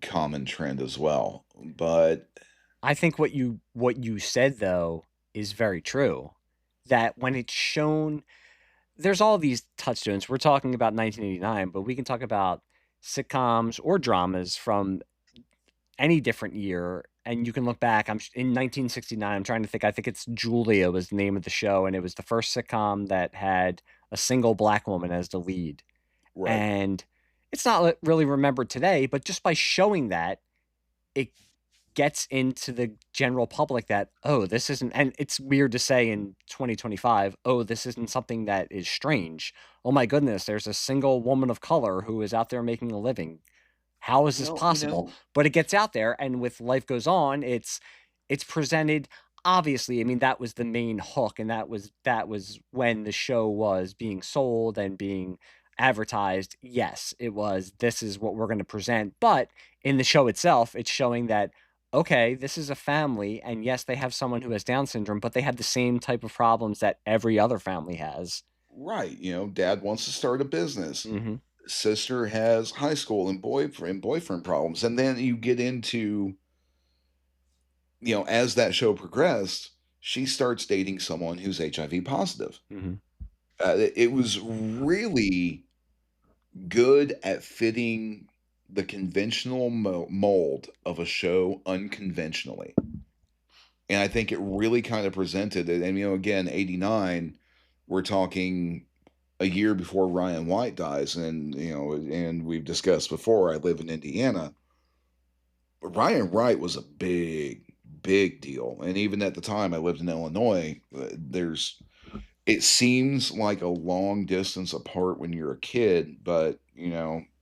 common trend as well. But I think what you said though is very true. That when it's shown there's all these touchstones. We're talking about 1989, but we can talk about sitcoms or dramas from any different year, and you can look back. In 1969. I'm trying to think. I think it's Julia was the name of the show, and it was the first sitcom that had a single black woman as the lead. right. And it's not really remembered today, but just by showing that, it gets into the general public that, oh, this isn't, and it's weird to say in 2025, oh, this isn't something that is strange. Oh my goodness, there's a single woman of color who is out there making a living. How is this Well, possible? But it gets out there, and with Life Goes On, it's presented obviously. I mean, that was the main hook, and that was when the show was being sold and being advertised. Yes, it was, this is what we're gonna present, but in the show itself, it's showing that, okay, this is a family, and yes, they have someone who has Down syndrome, but they have the same type of problems that every other family has. right. Dad wants to start a business. Mhm, Sister has high school and boyfriend problems. And then you get into, as that show progressed, she starts dating someone who's HIV positive. mhm. It was really good at fitting the conventional mold of a show unconventionally. And I think it really kind of presented it. And, again, '89, we're talking a year before Ryan White dies. And we've discussed before, I live in Indiana. But Ryan Wright was a big, big deal. And even at the time I lived in Illinois, it seems like a long distance apart when you're a kid, but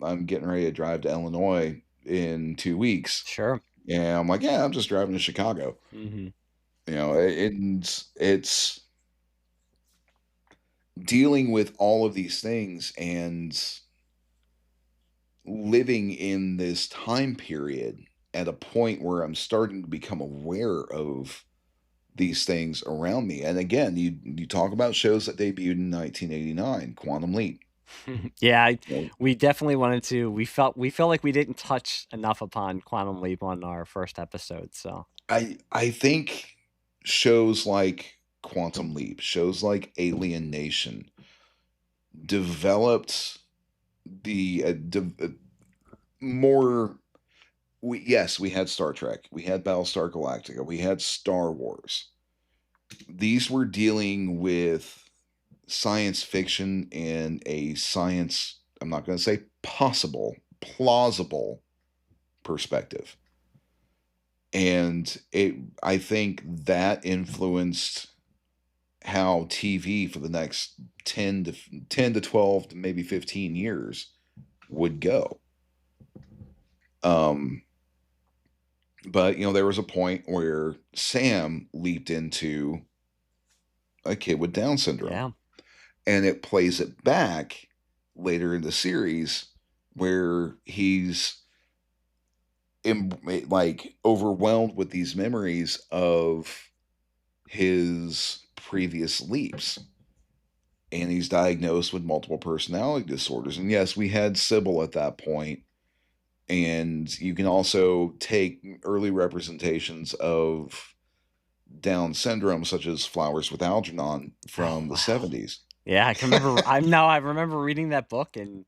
I'm getting ready to drive to Illinois in 2 weeks. Sure. Yeah, I'm like, yeah, I'm just driving to Chicago. Mhm. It's dealing with all of these things and living in this time period at a point where I'm starting to become aware of these things around me. And again, you talk about shows that debuted in 1989, Quantum Leap. Yeah, You know, we definitely wanted to. We felt like we didn't touch enough upon Quantum Leap on our first episode, so I think shows like Quantum Leap, shows like Alien Nation developed the more. Yes, we had Star Trek, we had Battlestar Galactica, we had Star Wars. These were dealing with science fiction in a science I'm not going to say possible, plausible perspective. And I think that influenced how TV for the next 10 to 12 to maybe 15 years would go. Um, but there was a point where Sam leaped into a kid with Down syndrome, Yeah. and it plays it back later in the series where he's like overwhelmed with these memories of his previous leaps, and he's diagnosed with multiple personality disorders. And yes, we had Sybil at that point, and you can also take early representations of Down syndrome, such as Flowers with Algernon Oh, from the wow. 70s. Yeah, I can remember. I remember reading that book in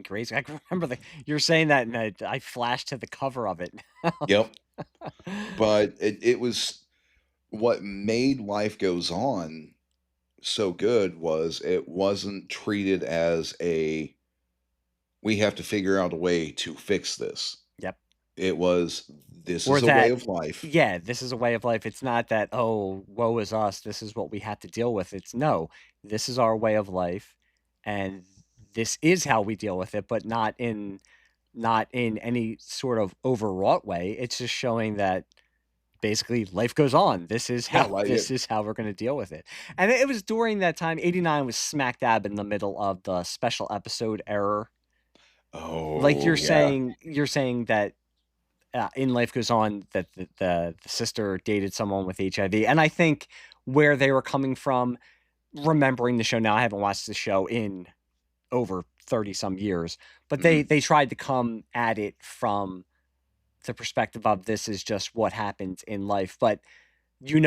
grade school. I can remember you're saying that, and I flashed to the cover of it. Yep. But it was what made Life Goes On so good was it wasn't treated as a we have to figure out a way to fix this. Yep. It was this Or is a way that, of life. yeah, this is a way of life. It's not that, oh, woe is us. This is what we have to deal with. It's no, this is our way of life, and this is how we deal with it, but not in any sort of overwrought way. It's just showing that basically life goes on. This is Yeah, how like this it. is how we're going to deal with it. And it was during that time. 89 was smack dab in the middle of the special episode era. Like Oh yeah. you're saying that in Life Goes On that the sister dated someone with HIV, and I think where they were coming from, remembering the show now, I haven't watched the show in over 30 some years, but they Mhm. they tried to come at it from the perspective of this is just what happens in life. But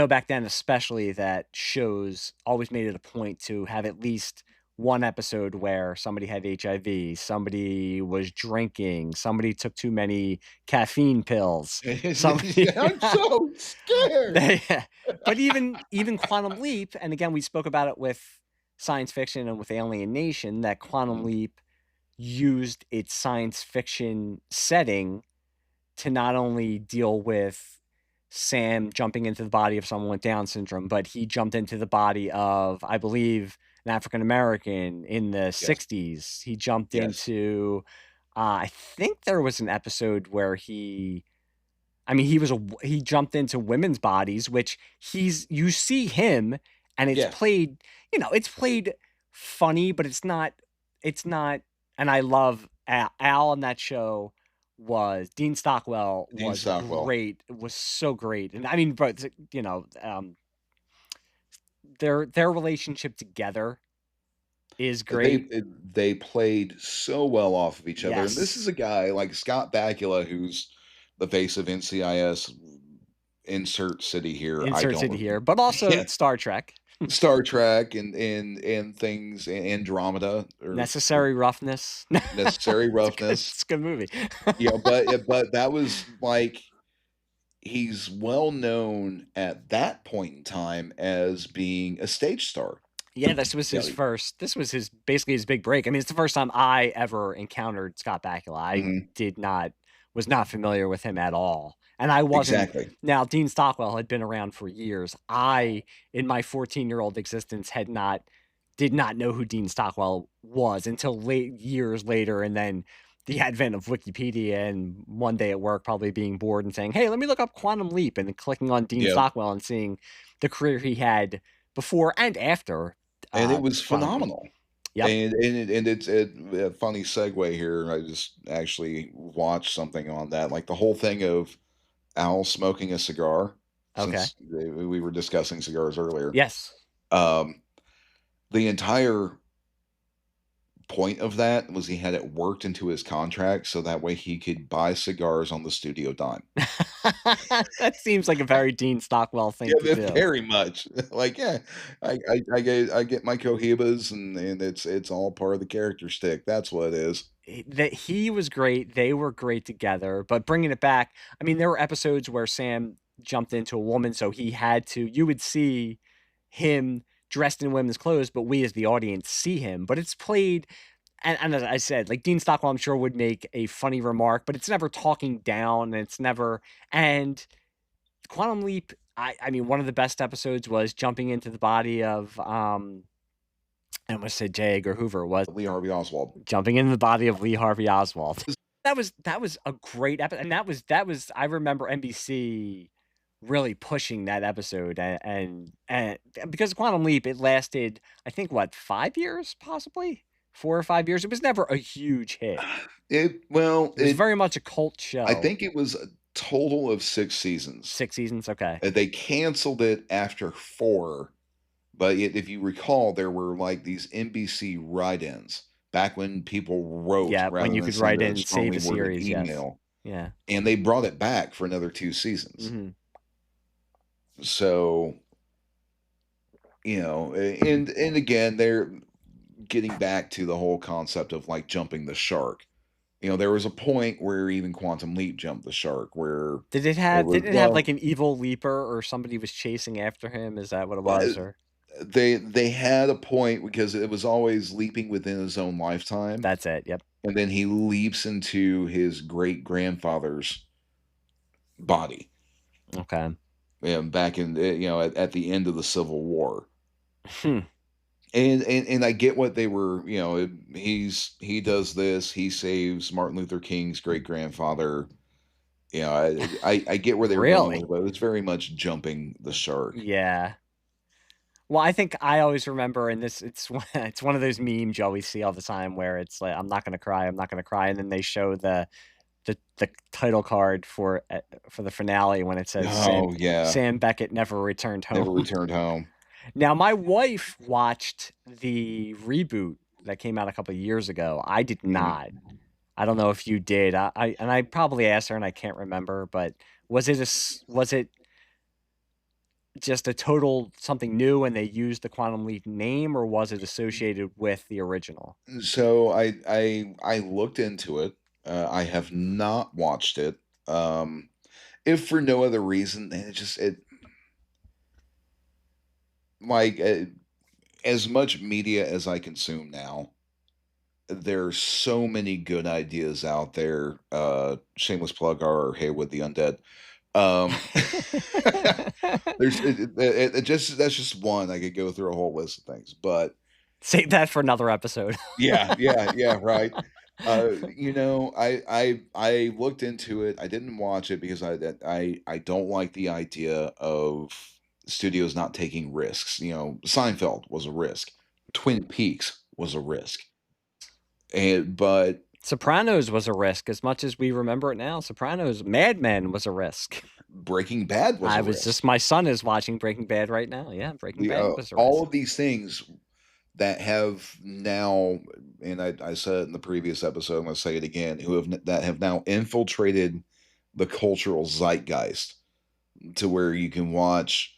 back then especially that shows always made it a point to have at least one episode where somebody had HIV, somebody was drinking, somebody took too many caffeine pills, somebody I'm so scared. they, but even Quantum Leap, and again we spoke about it with science fiction and with Alien Nation, that Quantum Mhm. Leap used its science fiction setting to not only deal with Sam jumping into the body of someone with Down syndrome, but he jumped into the body of, I believe, an African American in the Yes. 60s. He jumped Yes. into, I think there was an episode where I mean, he jumped into women's bodies, which you see him, and Yeah. it's played funny, but it's not. And I love Al on that show. Dean Stockwell Dean was Stockwell. great, was so great, and I mean, but their relationship together is They great. they played so well off of each other, and this is Yes, a guy like Scott Bakula, who's the face of NCIS. Insert city here. I insert city don't. here, but also Yeah, Star Trek, Star Trek and things, Andromeda or Necessary Roughness. Necessary Roughness. It's a good movie. But that was like he's well known at that point in time as being a stage star. Yeah, this was his basically his big break. I mean, it's the first time I ever encountered Scott Bakula. I Mhm, did not was not familiar with him at all. And I wasn't exactly. now Dean Stockwell had been around for years. I, in my 14-year-old existence, did not know who Dean Stockwell was until years later, and then the advent of Wikipedia, and one day at work probably being bored and saying, "Hey, let me look up Quantum Leap," and then clicking on Dean Yep, Stockwell and seeing the career he had before and after and it was Quantum Leap. phenomenal. Yep. And it's a funny segue here. I just actually watched something on that, like the whole thing of Al smoking a cigar, Okay. since we were discussing cigars earlier. Yes. Um, the entire point of that was he had it worked into his contract so that way he could buy cigars on the studio dime. That seems like a very Dean Stockwell thing Yeah, to do. very much. Like, yeah, I get my Cohibas and it's all part of the character stick. That's what it is. That he was great. They were great together. But bringing it back, I mean, there were episodes where Sam jumped into a woman, so he had to. You would see him dressed in women's clothes, but we as the audience see him. But it's played and as I said, like Dean Stockwell, I'm sure would make a funny remark, but it's never talking down, and it's never. And Quantum Leap, I mean, one of the best episodes was jumping into the body of I almost said J. Edgar Hoover, was Lee Harvey Oswald. jumping into the body of Lee Harvey Oswald. That was a great episode, and that was I remember NBC really pushing that episode, and because Quantum Leap, it lasted, I think, what, 5 years, possibly 4 or 5 years. It was never a huge hit. It was very much a cult I show. think it was a total of 6 seasons. 6 seasons, okay. They canceled it after 4, but if you recall, there were like these NBC write-ins back when people wrote Yeah, when rather you than could send write a in and save strongly a worded series, yes. email, Yeah. and they brought it back for another 2 seasons. So, and again, they're getting back to the whole concept of like jumping the shark. There was a point where even Quantum Leap jumped the shark, where Did it it have was, did it have like an evil leaper, or somebody was chasing after him? Is that what it was? Or they had a point because it was always leaping within his own lifetime, that's it. Yep. and then he leaps into his great grandfather's body. Okay. Back in at the end of the Civil War. Hmm. And I get what they were, he does this, he saves Martin Luther King's great grandfather. I get where they were going with Really? it, but it's very much jumping the shark. Yeah. Well, I think I always remember, and it's one of those memes you always see all the time, where it's like, I'm not gonna cry, I'm not gonna cry, and then they show the title card for the finale when it says Oh yeah, Sam Beckett never returned never home. returned home. Now, my wife watched the reboot that came out a couple of years ago. I did Mhm. not. I don't know if you did. I probably asked her and I can't remember, but was it just a total something new and they used the Quantum Leap name, or was it associated with the original? So I looked into it. I have not watched it. If for no other reason, and it like as much media as I consume now, there's so many good ideas out there. Shameless plug our Haywood the Undead. Um, there's it just that's just one. I could go through a whole list of things, but Save that for another episode. yeah, right. I looked into it. I didn't watch it because I don't like the idea of studios not taking risks. Seinfeld was a risk. Twin Peaks was a risk. But Sopranos was a risk, as much as we remember it now. Sopranos, Mad Men was a risk. Breaking Bad was a risk. My son is watching Breaking Bad right now. Yeah, Breaking The Bad was a all risk. of these things that have now, and I said it in the previous episode, I'm going to say it again, that have now infiltrated the cultural zeitgeist to where you can watch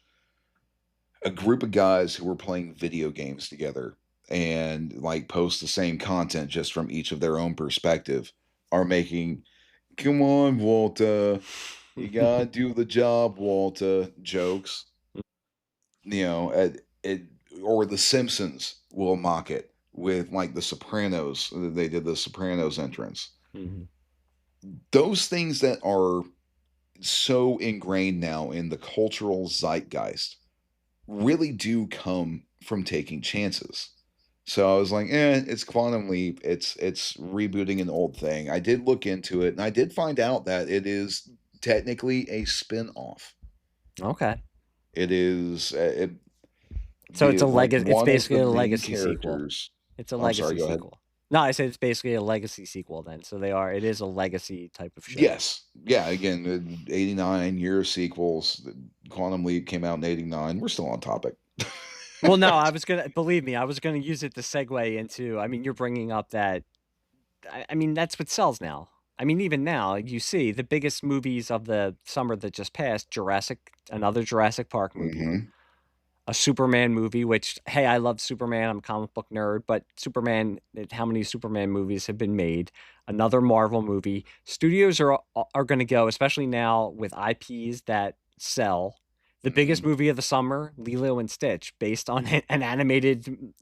a group of guys who were playing video games together and like post the same content just from each of their own perspective are making, come on, Walter, you gotta do the job, Walter, jokes. It or The Simpsons will mock it with like The Sopranos. They did the Sopranos entrance. Mhm. Those things that are so ingrained now in the cultural zeitgeist really do come from taking chances. So I was like, it's Quantum Leap. It's rebooting an old thing. I did look into it, and I did find out that it is technically a spin-off. Okay. It is So it's a like legacy. It's one of basically the a main legacy sequel. characters. It's a I'm sorry, legacy go ahead. sequel. No, I said it's basically a legacy sequel then. So it is a legacy type of show. Yes. Yeah, again, 89 year sequels. Quantum Leap came out in 89. We're still on topic. Well, no, believe me, I was gonna use it to segue into. I mean, you're bringing up that. I mean, that's what sells now. I mean, even now, you see the biggest movies of the summer that just passed: another Jurassic Park movie, Mhm. a Superman movie. Which, hey, I love Superman. I'm a comic book nerd, but Superman. How many Superman movies have been made? Another Marvel movie. Studios are going to go, especially now with IPs that sell. The biggest Mhm. movie of the summer, Lilo and Stitch, based on an animated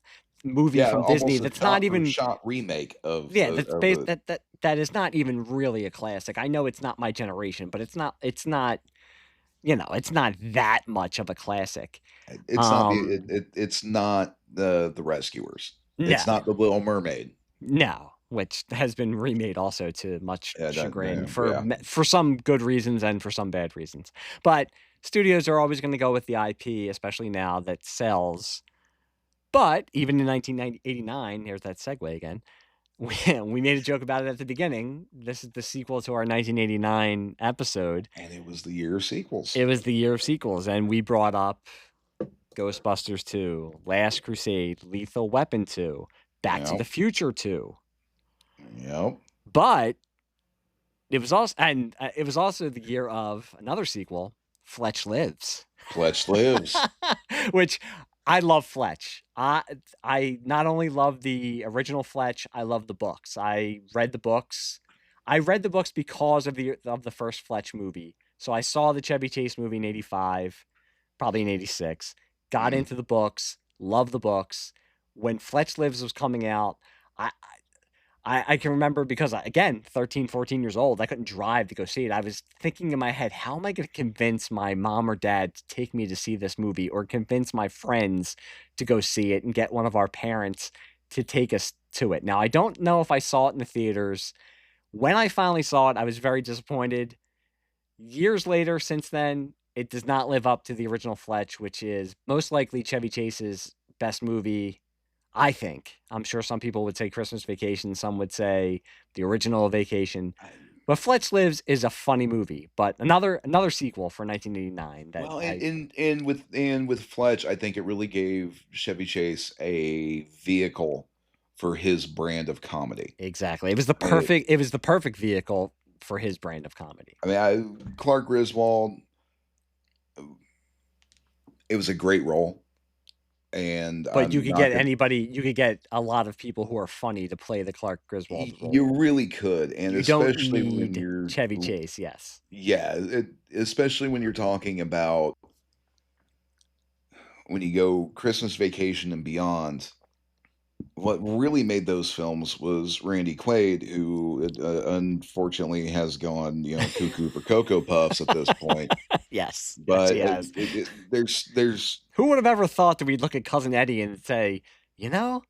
movie Yeah, from Disney almost a that's not shot for even shot remake yeah, that's of based a. that is not even really a classic. I know it's not my generation, but it's not, it's not that much of a classic. It's not Um, it's not the Rescuers. no, It's not the Little Mermaid. no, which has been remade also to much Yeah, chagrin for yeah. for some good reasons and for some bad reasons. But studios are always going to go with the IP, especially now that sells. But even in 1989, here's that segue again. We made a joke about it at the beginning. This is the sequel to our 1989 episode. And it was the year of sequels. It was the year of sequels, and we brought up Ghostbusters 2, Last Crusade, Lethal Weapon 2, Back to the Yep. Future 2. Yep. But it was also the year of another sequel, Fletch Lives. Fletch Lives. Which I love Fletch. I not only love the original Fletch, I love the books. I read the books. I read the books because of the first Fletch movie. So I saw the Chevy Chase movie in 85, probably in 86. Got Mm. into the books, loved the books. When Fletch Lives was coming out, I I can remember because, again, 13, 14 years old, I couldn't drive to go see it. I was thinking in my head, how am I going to convince my mom or dad to take me to see this movie, or convince my friends to go see it and get one of our parents to take us to it? Now, I don't know if I saw it in the theaters. When I finally saw it, I was very disappointed. Years later, since then, it does not live up to the original Fletch, which is most likely Chevy Chase's best movie, I think. I'm sure some people would say Christmas Vacation, some would say the original Vacation. But Fletch Lives is a funny movie, but another sequel for 1989 that Well, I and with Fletch, I think it really gave Chevy Chase a vehicle for his brand of comedy. exactly. It, It was the perfect vehicle for his brand of comedy. I mean, Clark Griswold, it was a great role, and But I'm not gonna. you could get a lot of people who are funny to play the Clark Griswold You role. really could, and You don't especially when need you're, Chevy Chase, yes. yeah, especially when you're talking about when you go Christmas Vacation and beyond. What really made those films was Randy Quaid, who unfortunately has gone, cuckoo for Cocoa Puffs at this point. Yes, yes, he But has. there's Who would have ever thought that we'd look at Cousin Eddie and say, you know,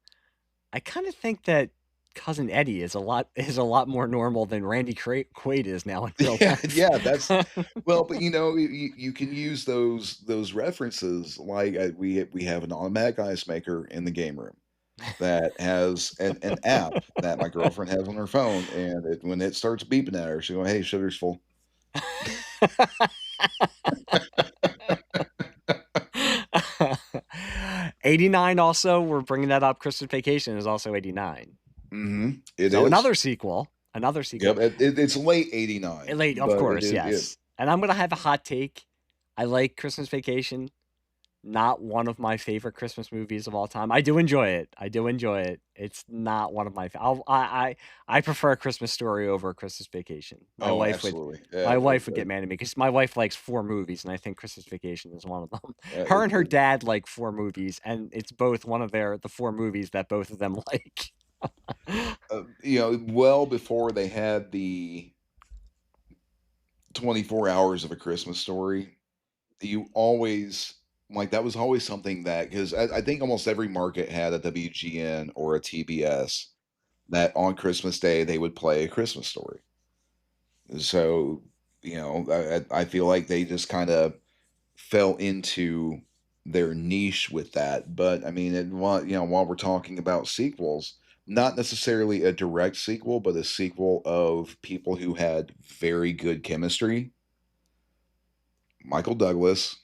I kind of think that Cousin Eddie is a lot more normal than Randy Quaid is now in real yeah, life. yeah, that's well, but you can use those references like we have an automatic ice maker in the game room that has an app that my girlfriend has on her phone, and when it starts beeping at her, she go, "Hey, sugar's full." 89 also, we're bringing that up. Christmas Vacation is also 89. It So is. another sequel. Yep, it's late '89, Late, of but it course, is it. yes. And I'm gonna have a hot take. I like Christmas Vacation. Not one of my favorite Christmas movies of all time. I do enjoy it. I do enjoy it. It's not one of my. I prefer A Christmas Story over A Christmas Vacation. Oh, absolutely. My wife would get mad at me because my wife likes four movies, and I think Christmas Vacation is one of them. Her and her dad like four movies, and it's both one of the four movies that both of them like. well before they had the 24 hours of A Christmas Story, you always like that was always something that because I think almost every market had a WGN or a TBS that on Christmas Day they would play A Christmas Story. So, I feel like they just kind of fell into their niche with that. But I mean, while we're talking about sequels, not necessarily a direct sequel, but a sequel of people who had very good chemistry. Michael Douglas,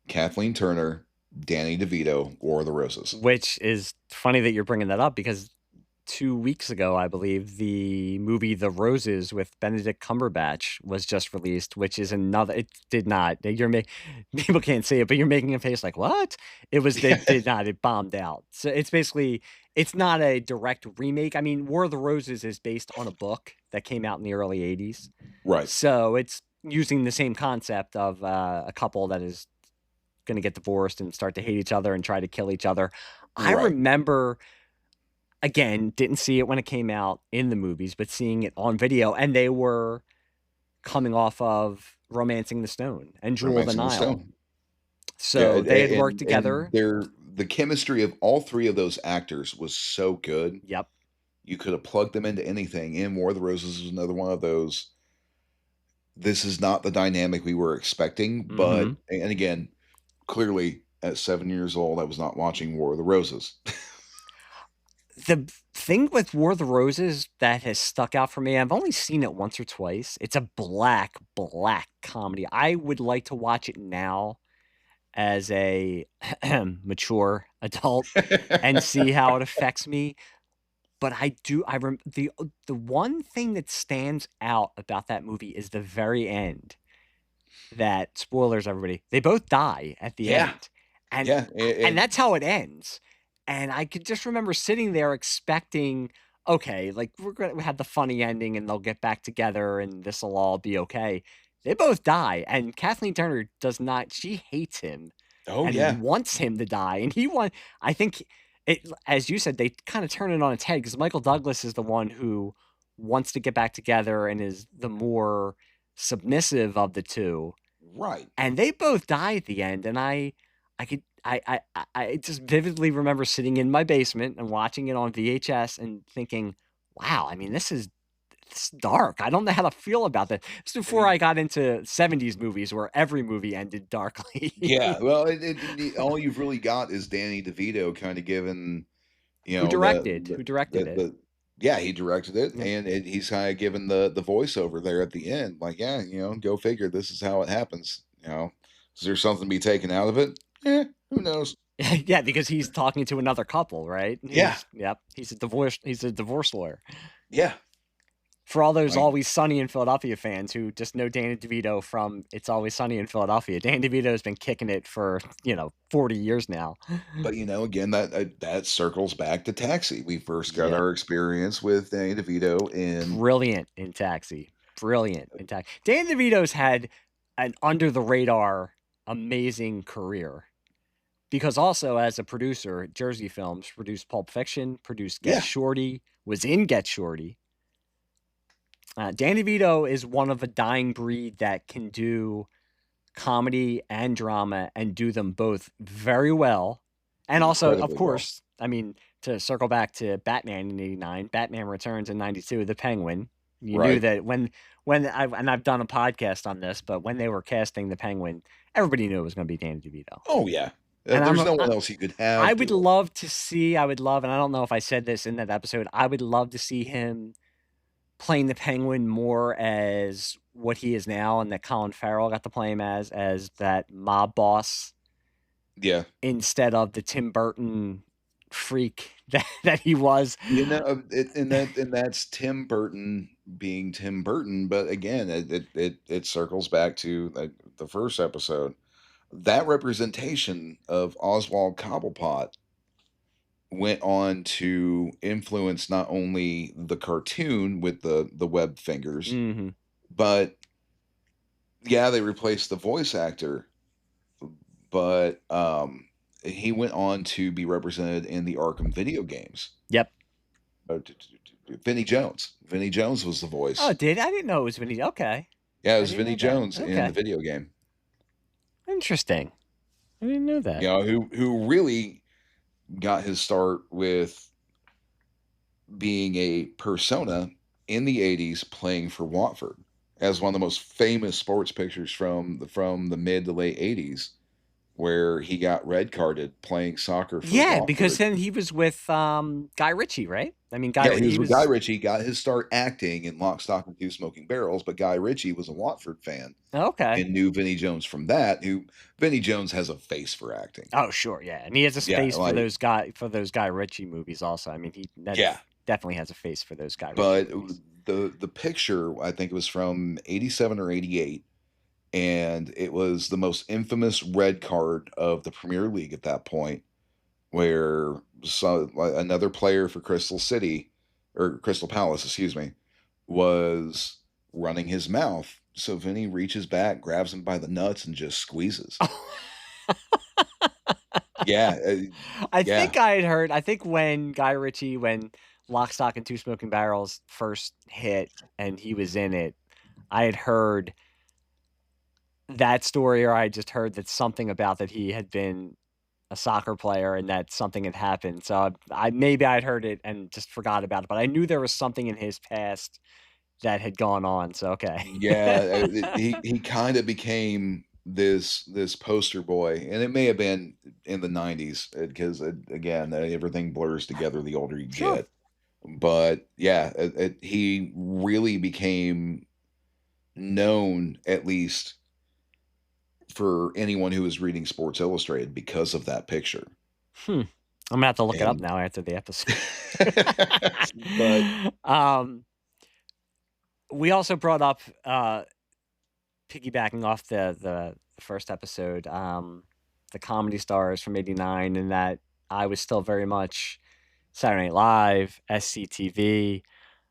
Kathleen Turner, Danny DeVito, War of the Roses. Which is funny that you're bringing that up because 2 weeks ago, I believe, the movie The Roses with Benedict Cumberbatch was just released, which is another. It did not. People can't see it, but you're making a face like what? It was. It did not. It bombed out. So it's basically. It's not a direct remake. I mean, War of the Roses is based on a book that came out in the early '80s, Right, so it's using the same concept of a couple that is going to get divorced and start to hate each other and try to kill each other. I right. remember again, didn't see it when it came out in the movies, but seeing it on video, and they were coming off of Romancing the Stone and Jewel of the Romancing the Nile. Stone. Yeah, So they had worked and together. the chemistry of all 3 of those actors was so good. Yep. You could have plugged them into anything, and War of the Roses is another one of those, this is not the dynamic we were expecting, but Mhm. and again, clearly, at 7 years old, I was not watching War of the Roses. The thing with War of the Roses that has stuck out for me, I've only seen it once or twice. It's a black comedy. I would like to watch it now as a mature adult and see how it affects me. But the one thing that stands out about that movie is the very end. That spoilers, everybody. They both die at the Yeah, end, and yeah, that's how it ends. And I could just remember sitting there expecting, okay, like we have the funny ending, and they'll get back together, and this will all be okay. They both die, and Kathleen Turner does not. She hates him oh, yeah. and wants him to die, and he want. I think it, as you said, they kind of turn it on its head because Michael Douglas is the one who wants to get back together and is the more submissive of the two, Right. and they both die at the end, and I could I just vividly remember sitting in my basement and watching it on VHS and thinking, "Wow, I mean, this is dark. I don't know how to feel about that." This is I before I mean, got into 70s movies where every movie ended darkly. yeah, well, all you've really got is Danny DeVito kinda giving, you Who know, directed? Who directed it? the yeah, he directed it, Yep. and he's kinda given the voiceover there at the end, like, "Yeah, go figure, this is how it happens," you know? Is there something to be taken out of it? Who knows? Yeah, because he's talking to another couple, right? Yeah, He's a divorce lawyer. yeah, For all those like Always Sunny in Philadelphia fans who just know Danny DeVito from It's Always Sunny in Philadelphia, Danny DeVito has been kicking it for, 40 years now. but, again, that circles back to Taxi. We first got Yep. our experience with Danny DeVito in Brilliant in Taxi. Brilliant in Taxi. Danny DeVito's had an under the radar amazing career because also as a producer, Jersey Films produced Pulp Fiction, produced Get yeah, Shorty, was in Get Shorty. Danny DeVito is one of a dying breed that can do comedy and drama and do them both very well. And also, of incredibly well. course, I mean, to circle back to Batman in '89, Batman Returns in '92, the Penguin. You knew Right. that I've done a podcast on this, but when they were casting the Penguin, everybody knew it was going to be Danny DeVito. Oh, yeah. And There's no one else you could I have would do it. love to see. I would love, and I don't know if I said this in that episode. I would love to see him playing the Penguin more as what he is now, and that Colin Farrell got to play him as that mob boss Yeah. instead of the Tim Burton freak that he was. And that's Tim Burton being Tim Burton, but again, it circles back to, the first episode. That representation of Oswald Cobblepot went on to influence not only the cartoon with the web fingers, Mhm. but yeah, they replaced the voice actor, but, he went on to be represented in the Arkham video games. Yep. Vinnie Jones. Vinnie Jones was the Oh, voice. I didn't know it was Vinny. Okay. Yeah, it I was didn't Vinnie know that. Jones in the Okay. video game. Interesting. I didn't know that. Who really got his start with being a persona in the 80s playing for Watford as one of the most famous sports pictures from the mid to late 80s, where he got red carded playing soccer for Yeah, because Watford. then he was with Guy Ritchie, right? I mean, Yeah, he He was with Guy was Ritchie, got his start acting in Lock, Stock, and Two Smoking Barrels, but Guy Ritchie was a Watford fan okay. and knew Vinnie Jones from that, who Vinnie Jones has a face for acting. Oh, sure, yeah, and he has a Yeah, space like for those Guy Ritchie movies. Also, I mean, yeah, definitely has a face for those Guy Ritchie but movies. the picture, I think it was from 87 or 88, and it was the most infamous red card of the Premier League at that point, where like, another player for Crystal City or Crystal Palace, excuse me, was running his mouth. So Vinny reaches back, grabs him by the nuts, and just squeezes. Yeah, yeah. I think when Guy Ritchie, when Lock, Stock, and Two Smoking Barrels first hit and he was in it, I had heard that story, or I just heard that something about that he had been a soccer player and that something had happened. So I maybe I'd heard it and just forgot about it, but I knew there was something in his past that had gone on. So okay. Yeah, he kinda became this poster boy, and it may have been in the '90s, because, again, everything blurs together the older you Sure. get. But, yeah, he really became known, at least for anyone who was reading Sports Illustrated, because of that picture, Hmm. I'm gonna have to look it up and now after the episode. but um, we also brought up piggybacking off the first episode, the Comedy Stars from '89, and that I was still very much Saturday Night Live, SCTV.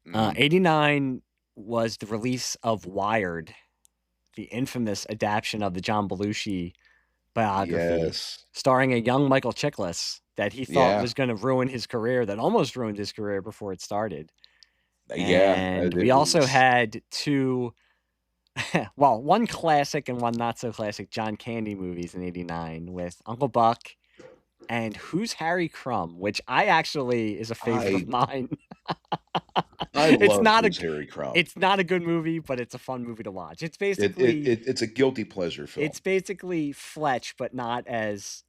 mhm, '89 was the release of Wired, the infamous adaptation of the John Belushi biography, yes. starring a young Michael Chiklis that he thought Yeah, was going to ruin his career, that almost ruined his career before it started. yeah, And we it also was had two, well, one classic and one not so classic John Candy movies in '89 with Uncle Buck and Who's Harry Crumb, which I actually is a favorite of I mine. I It's love not a Who's Harry Crumb. it's not a good movie, but it's a fun movie to watch. It's a guilty pleasure It's film. basically Fletch, but not as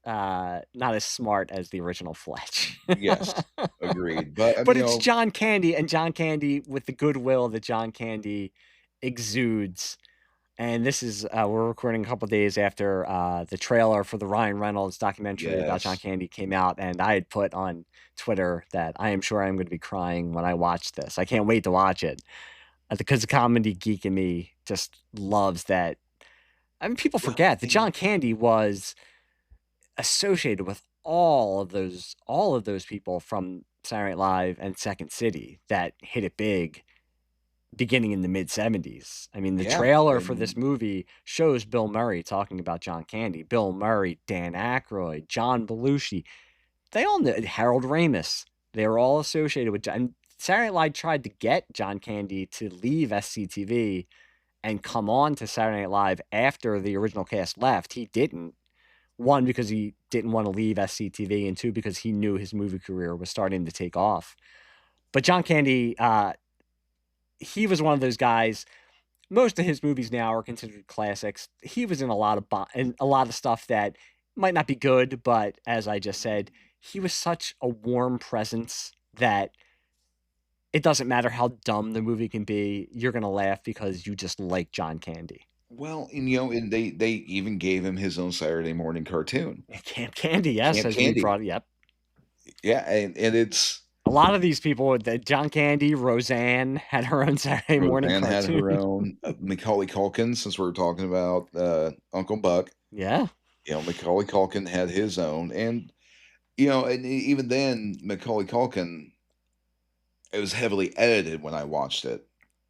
smart as the original Fletch. Yes, agreed, but, But it's John Candy, and John Candy with the goodwill that John Candy exudes. And this is we're recording a couple days after the trailer for the Ryan Reynolds documentary about John yes. Candy came out, and I had put on Twitter that I am sure I'm going to be crying when I watch this. I can't wait to watch it because the comedy geek in me just loves that. I mean, people Well, forget that and John Candy was associated with all of those people from Saturday Night Live and Second City that hit it big beginning in the mid '70s. I mean, the yeah, trailer for this and movie shows Bill Murray talking about John Candy. Bill Murray, Dan Aykroyd, John Belushi. They all know Harold Ramis. They were all associated with John. Saturday Night Live tried to get John Candy to leave SCTV and come on to Saturday Night Live after the original cast left. He didn't. One, because he didn't want to leave SCTV, and two, because he knew his movie career was starting to take off. But John Candy, he was one of those guys. Most of his movies now are considered classics. He was in a lot of stuff that might not be good, but as I just said, he was such a warm presence that it doesn't matter how dumb the movie can be. You're gonna laugh because you just like John Candy. well, and, and they even gave him his own Saturday morning cartoon, Camp Candy, yes, Camp as we Candy. brought. Yep. Yeah, and it's A lot of these people, that John Candy, Roseanne had her own Saturday morning Roseanne had cartoon. her own, Macaulay Culkin, since we're talking about, Uncle Buck, Yeah. Macaulay Culkin had his own, and, and even then, Macaulay Culkin, it was heavily edited when I watched it,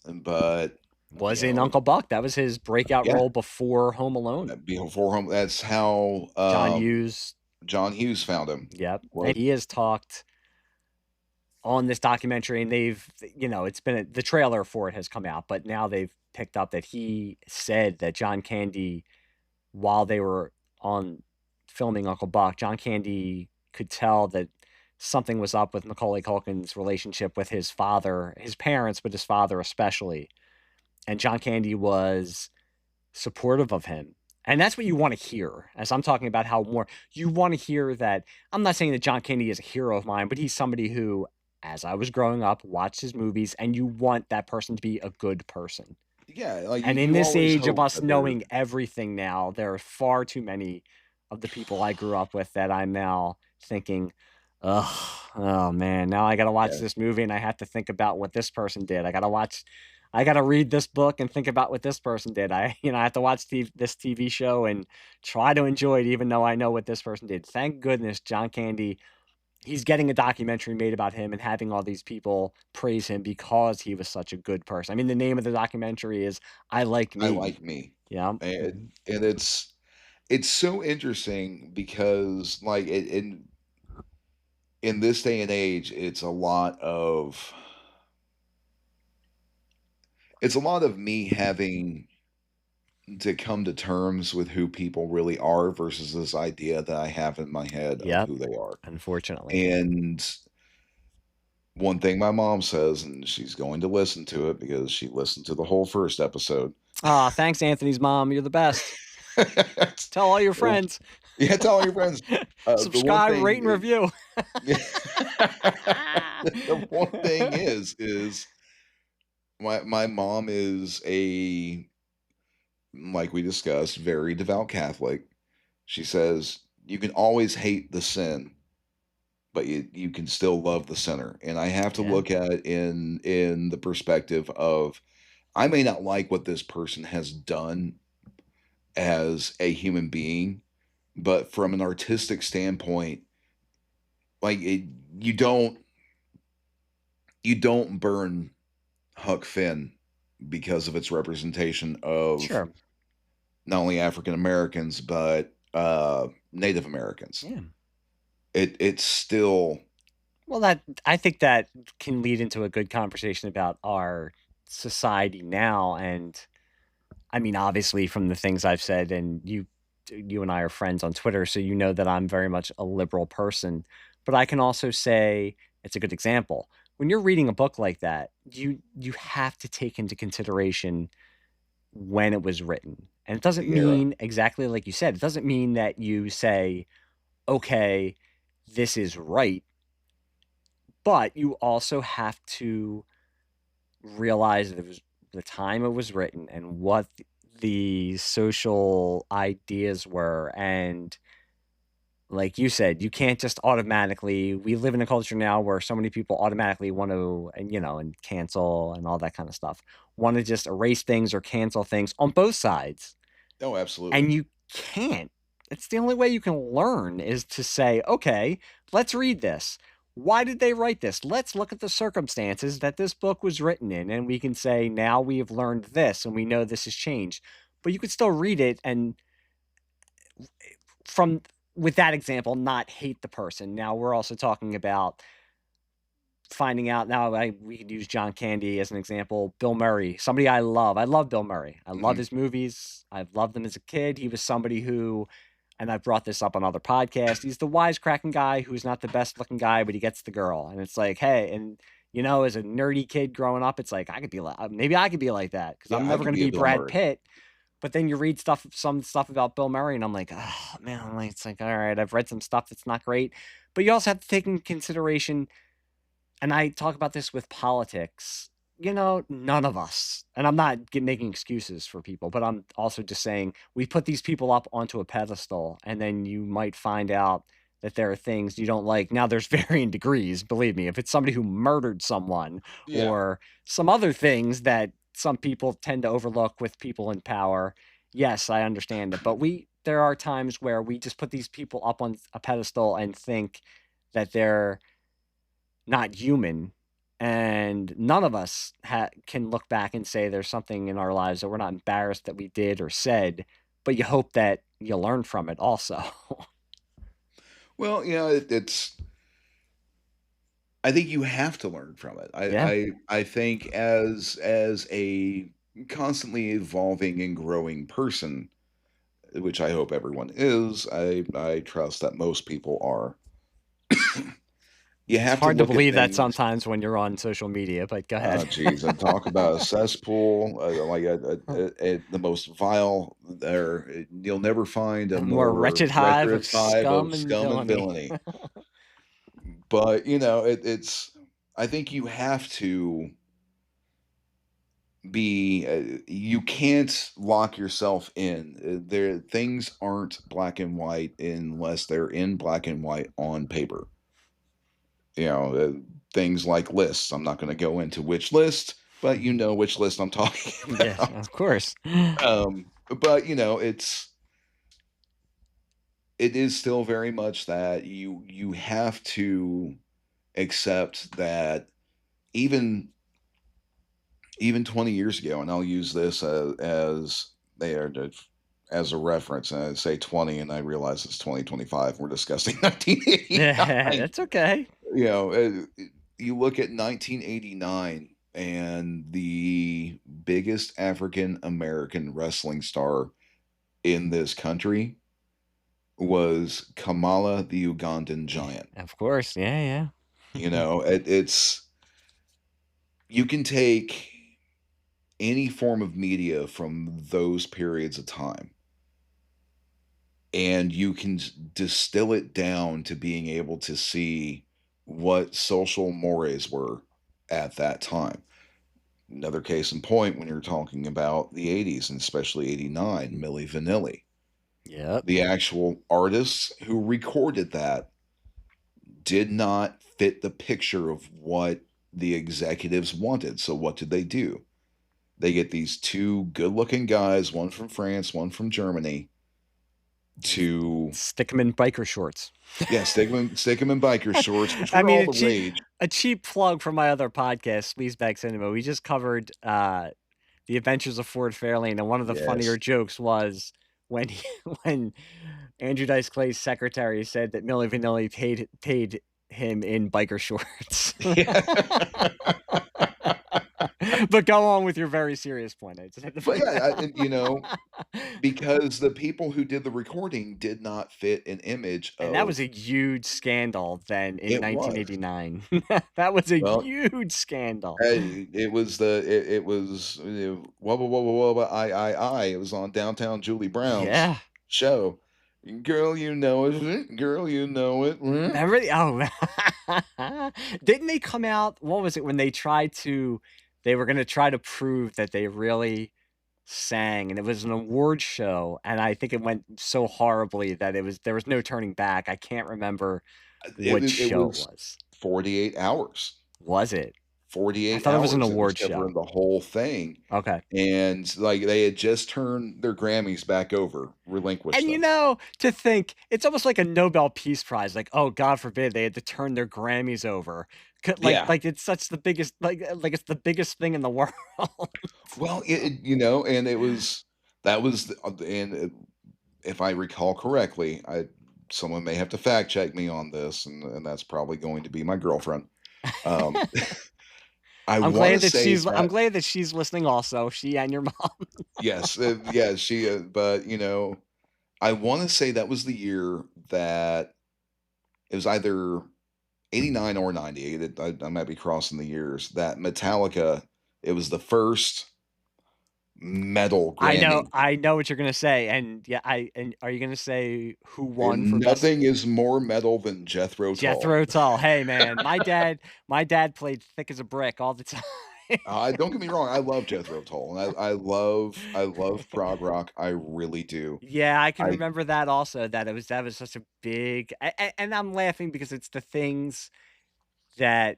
but, Was you in know Uncle Buck. That was his breakout yeah, role before Home Alone. before home that's how, John Hughes. John Hughes found him, Yep. was And he has talked on this documentary, and it's been the trailer for it has come out, but now they've picked up that he said that John Candy, while they were on filming Uncle Buck, John Candy could tell that something was up with Macaulay Culkin's relationship with his father, his parents, but his father especially. And John Candy was supportive of him. And that's what you want to hear. As I'm talking about how more you want to hear that. I'm not saying that John Candy is a hero of mine, but he's somebody who, as I was growing up, watched his movies, and you want that person to be a good person. yeah, like, And in you this always age of hope us that they're knowing everything now, there are far too many of the people I grew up with that I'm now thinking, oh man, now I got to watch yeah, this movie and I have to think about what this person did. I got to read this book and think about what this person did. I have to watch this TV show and try to enjoy it, even though I know what this person did. Thank goodness John Candy, he's getting a documentary made about him and having all these people praise him because he was such a good person. I mean, the name of the documentary is I Like I Me. like me, Yeah. and it's it's so interesting because, like, in this day and age, it's a lot of me having to come to terms with who people really are versus this idea that I have in my head of Yep, who they are. unfortunately. And one thing my mom says, and she's going to listen to it because she listened to the whole first episode. Aw, thanks, Anthony's mom, you're the best. Tell all your Well, friends. yeah, tell all your friends. The one Subscribe, rate, thing and review. the one thing is my mom is a, like we discussed, very devout Catholic. She says you can always hate the sin, but you can still love the sinner. And I have to Yeah, look at it in the perspective of I may not like what this person has done as a human being, but from an artistic standpoint, like you don't burn Huck Finn because of its representation of sure. not only African Americans but Native Americans. Yeah. It's still, Well, that I think that can lead into a good conversation about our society now, and I mean, obviously, from the things I've said, and you and I are friends on Twitter, so you know that I'm very much a liberal person. But I can also say it's a good example. When you're reading a book like that, you have to take into consideration when it was written. And it doesn't the era. mean exactly like you said, it doesn't mean that you say, okay, this is right, but you also have to realize that it was the time it was written and what the social ideas were. And like you said, you can't just automatically, we live in a culture now where so many people automatically want to, and and cancel and all that kind of stuff, want to just erase things or cancel things on both sides. Oh, absolutely. And you can't. It's the only way you can learn is to say, okay, let's read this. Why did they write this? Let's look at the circumstances that this book was written in, and we can say, now we have learned this and we know this has changed. But you could still read it and from with that example, not hate the person. Now we're also talking about finding out now we could use John Candy as an example. Bill Murray, somebody I love. I love Bill Murray. I love Hmm. his movies. I've loved him as a kid. He was somebody who, and I've brought this up on other podcasts, he's the wisecracking guy who's not the best looking guy, but he gets the girl. And it's like, hey, and as a nerdy kid growing up, it's like I could be like maybe I could be like that because Yeah, I'm I never could going to be a be Bill Brad Murray. Pitt. But then you read some stuff about Bill Murray, and I'm like, oh man, I'm like, it's like, all right, I've read some stuff that's not great. But you also have to take in consideration, and I talk about this with politics, none of us, and I'm not making excuses for people, but I'm also just saying we put these people up onto a pedestal, and then you might find out that there are things you don't like. Now, there's varying degrees, believe me. If it's somebody who murdered someone Yeah. or some other things that some people tend to overlook with people in power, yes, I understand it. But there are times where we just put these people up on a pedestal and think that they're not human. And none of us can look back and say there's something in our lives that we're not embarrassed that we did or said, but you hope that you learn from it also. Well, it's. I think you have to learn from it. Yeah. I think as a constantly evolving and growing person, which I hope everyone is, I trust that most people are. You It's have to hard to look at believe that things. sometimes when you're on social media, but go ahead. Geez, and talk about a cesspool, like the most vile. There, you'll never find a A more more wretched hive of wretched hive scum of and scum and villainy. villainy. But it's. I think you have to be. You can't lock yourself in. There, things aren't black and white unless they're in black and white on paper. You know, things like lists. I'm not going to go into which list, but you know which list I'm talking Yeah, about. of course. But it is still very much that you have to accept that even 20 years ago, and I'll use this as they are. as a reference, and I say 20, and I realize it's 2025. We're discussing 1989. That's okay. You know, you look at 1989, and the biggest African American wrestling star in this country was Kamala the Ugandan Giant. Of course. Yeah, You know, it's you can take any form of media from those periods of time and you can distill it down to being able to see what social mores were at that time. Another case in point when you're talking about the 80s and especially 89, Milli Vanilli. Yep. The actual artists who recorded that did not fit the picture of what the executives wanted. So what did they do? They get these two good-looking guys, one from France, one from Germany, to Stick them in biker shorts. yeah, stick 'em in biker shorts, which I were mean, all the rage. a cheap plug for my other podcast, Sleazebag Cinema. We just covered The Adventures of Ford Fairlane, and one of the funnier Yes. jokes was when when Andrew Dice Clay's secretary said that Milli Vanilli paid him in biker shorts. Yeah. But go on with your very serious point. I just had to But, bring yeah, that and, you know, up. because the people who did the recording did not fit an image And that was of a huge scandal then in it was. 1989. That was a Well, huge scandal. it was it was, "Wubba Wubba Wubba, I," it was on Downtown Julie Brown's Yeah. show. "Girl, you know it, girl, you know it." Remember the didn't they come out what was it when they were gonna try to prove that they really sang, and it was an award show, and I think it went so horribly that there was no turning back. I can't remember what It show it was was. 48 hours. Was it? I 48 thought it was an hours. It was award covering show. the whole thing, Okay. and, like, they had just turned their Grammys back over, relinquished And, them. to think it's almost like a Nobel Peace Prize, like, oh, God forbid they had to turn their Grammys over. Yeah. It's such the biggest like, it's the biggest thing in the world. Well, and it was that was and if I recall correctly, someone may have to fact check me on this, and that's probably going to be my girlfriend. Um, I wanna say I'm that glad that she's listening also, she and your mom. yes, yeah, she, but, I wanna say that was the year that it was either 89 or 98, I might be crossing the years, that Metallica, it was the first metal Grammy, I know what you're gonna say, and yeah, and are you gonna say who won for and best nothing is more metal than Jethro Tull. Jethro Tull? Hey, man, my dad played Thick as a Brick all the time. Don't get me wrong, I love Jethro Tull, and I love prog rock, I really do. Yeah, I can I remember that also, that was such a big and I'm laughing because it's the things that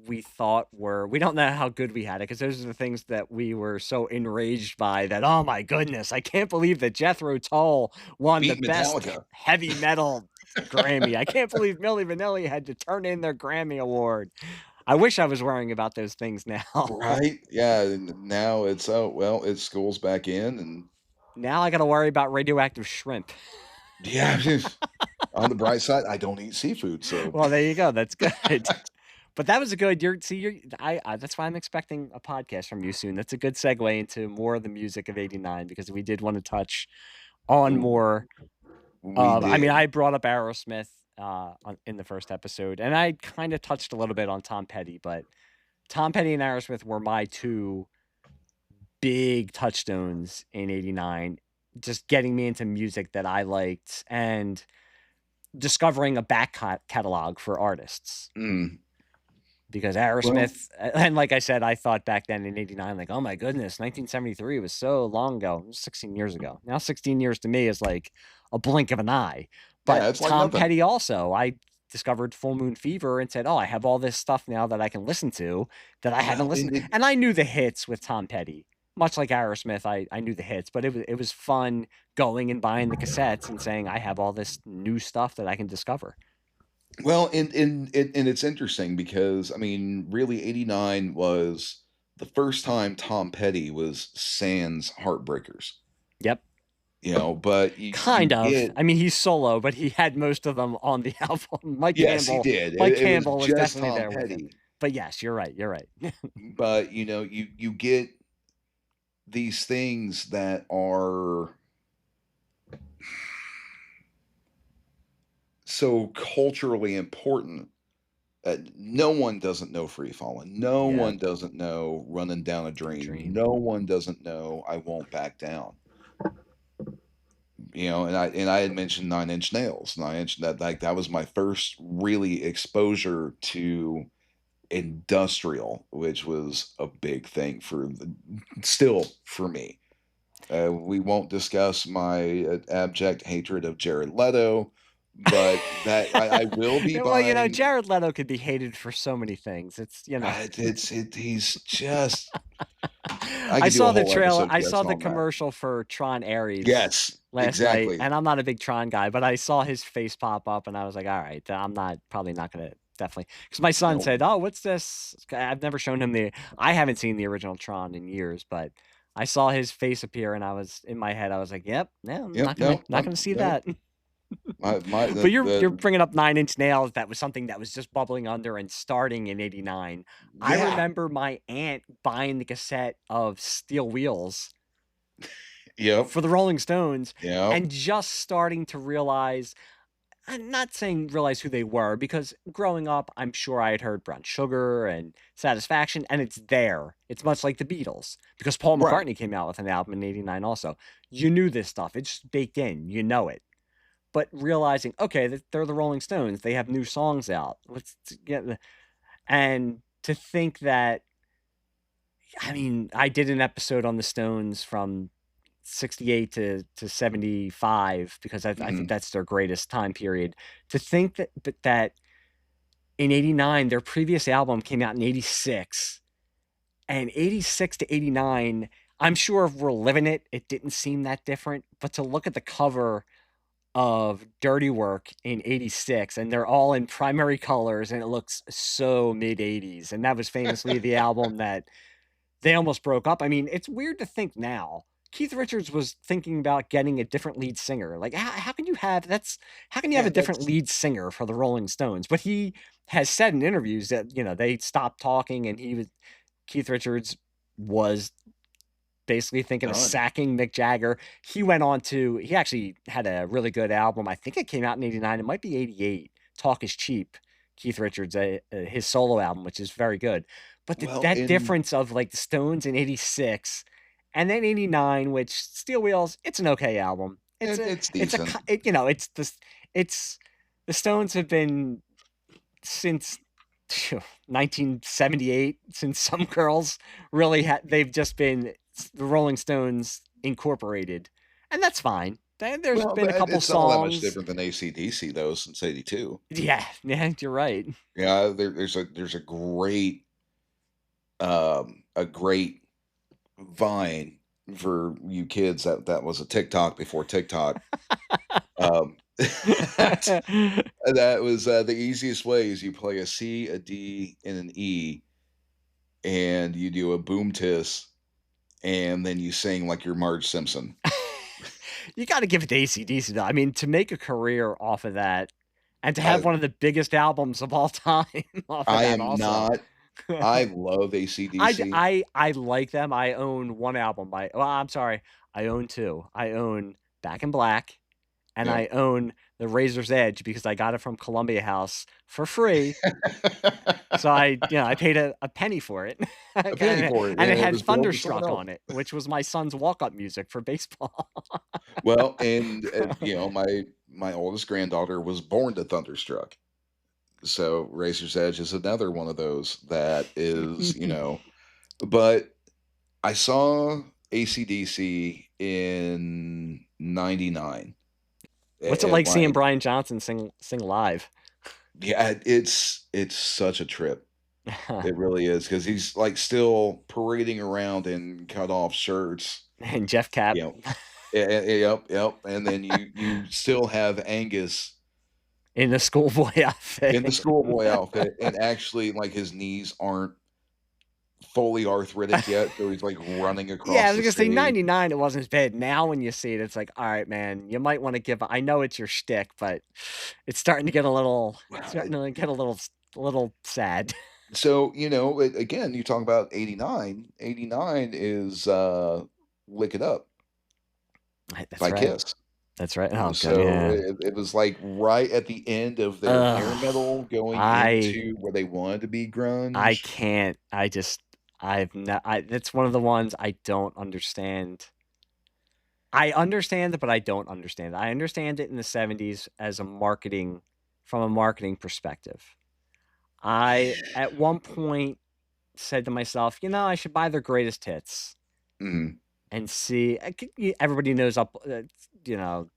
we don't know how good we had it because those are the things that we were so enraged by that, "Oh my goodness, I can't believe that Jethro Tull won the beat best Metallica, heavy metal Grammy. I can't believe Milli Vanilli had to turn in their Grammy award." I wish I was worrying about those things now. right? Yeah, and now it's, "Oh, well, it's school's back in," and Now I gotta worry about radioactive shrimp. yeah, on the bright side, I don't eat seafood, so Well, there you go, that's good. But that was a good you're I that's why I'm expecting a podcast from you soon. That's a good segue into more of the music of '89 because we did wanna touch on more we I mean, did. I brought up Aerosmith, in the first episode, and I kinda touched a little bit on Tom Petty, but Tom Petty and Aerosmith were my 2 big touchstones in '89, just getting me into music that I liked and discovering a catalog for artists. Mm, Because well, Aerosmith and like I said, I thought back then in '89, like, "Oh my goodness, 1973 was so long ago." It was 16 years ago. Now 16 years to me is like a blink of an eye. But yeah, it's like Tom nothing. Petty also, I discovered Full Moon Fever and said, "Oh, I have all this stuff now that I can listen to that I hadn't Well, listened." And I knew the hits with Tom Petty. Much like Aerosmith, I knew the hits, but it was fun going and buying the cassettes and saying, "I have all this new stuff that I can discover." and it's interesting because, I mean, really, 89 was the first time Tom Petty was sans Heartbreakers. Yep. but you Kind of. get. I mean, he's solo, but he had most of them on the album. Yes, he did. Mike It was Campbell was just definitely Tom there with him. Petty, But yes, you're right. You're right. but you get these things that are so culturally important. No one doesn't know Free Falling. No Yeah, one doesn't know Running Down a a Dream. dream. No one doesn't know I Won't Back Down. And I had mentioned Nine Inch Nails. Nine Inch that was my first really exposure to industrial, which was a big thing still for me. We won't discuss my abject hatred of Jared Leto, but that I will be Well, buying. Jared Leto could be hated for so many things. He's just. I could do a whole episode I just saw the on that. commercial for Tron Ares Yes, last night, exactly. and I'm not a big Tron guy, but I saw his face pop up, and I was like, all right, I'm not probably not gonna definitely because my son No, said, oh, what's this? I've never shown him I haven't seen the original Tron in years, but I saw his face appear, and I was in my head, I was like, yep, yeah, I'm yep, no, not gonna see no. that. My But you're bringing up Nine Inch Nails. That was something that was just bubbling under and starting in '89. I yeah, remember my aunt buying the cassette of Steel Wheels yep, for the Rolling Stones yep, and just starting to realize. I'm not saying realize who they were because growing up, I'm sure I had heard Brown Sugar and Satisfaction, and it's there. It's much like the Beatles because Paul right. McCartney came out with an album in '89 also. You knew this stuff. It's just baked in. You know it, but realizing, okay, that they're the Rolling Stones, they have new songs out. Let's get and to think that I mean, I did an episode on the Stones from 68 to 75 because I think Mhm. that's their greatest time period. To think that in '89 their previous album came out in '86 and '86 to '89, I'm sure if we're living it, it didn't seem that different. But to look at the cover of Dirty Work in '86, and they're all in primary colors, and it looks so mid '80s. And that was famously the album that they almost broke up. I mean, it's weird to think now. Keith Richards was thinking about getting a different lead singer. Like, how can you have how can you have Yeah, a different that's lead singer for the Rolling Stones? But he has said in interviews that they stopped talking, and Keith Richards was basically thinking of done. sacking Mick Jagger. He actually had a really good album. I think it came out in '89. It might be '88. Talk is Cheap. Keith Richards, his solo album, which is very good. But Well, that in difference of like the Stones in '86 and then '89, which Steel Wheels, it's an okay album. it's decent. It's the Stones have been since 1978 since some girls really they've just been the Rolling Stones incorporated, and that's fine. There's Well, been a couple it's not all that much songs. different than AC/DC though since '82. Yeah, yeah, you're right. Yeah, there's a great Vine for you kids that was a TikTok before TikTok. Um, that that was, the easiest way is you play a C, a D, and an E, and you do a boom tiss, and then you sing like you're Marge Simpson. You got to give it to AC/DC though. I mean, to make a career off of that, and to have I one of the biggest albums of all time off of I that, am also. not. I love AC/DC. I like them. I own one album by. Well, I'm sorry. I own two. I own Back in Black, and Yep. I own the Razor's Edge because I got it from Columbia House for free. So I paid a penny for it, A penny for it, and and it it had was billed to someone Thunderstruck else. on it, which was my son's walk-up music for baseball. Well, and, my oldest granddaughter was born to Thunderstruck. So, Razor's Edge is another one of those that is, but I saw AC/DC in '99 What's it at, like seeing like. Brian Johnson sing live? Yeah, it's such a trip. It really is because he's, like, still parading around in cut off shirts, And Jeff Cap you know yep, yep, and then you still have Angus in the schoolboy in the outfit. schoolboy outfit, and actually, like, his knees aren't fully arthritic yet, so he's, like, running Yeah, I across was the gonna say stage. 99, it wasn't as bad. Now when you see it, it's like, "All right, man, you might wanna give I know it's your shtick, but it's starting to get a little Well, starting to get a little sad." so, again, you talk about 89. 89 is, "Lick It Up" That's by right. Kiss. That's right. Oh god, So yeah. it was, like, right at the end of their hair Ugh. metal going I into where they wanted to be I grunge. can't. I just I've not I That's one of the ones I don't understand. I understand it, but I don't understand it. I understand it in the '70s as a marketing from a marketing perspective. I, at one point, said to myself, "You know, I should buy their greatest hits Mhm. and see." Everybody knows you know,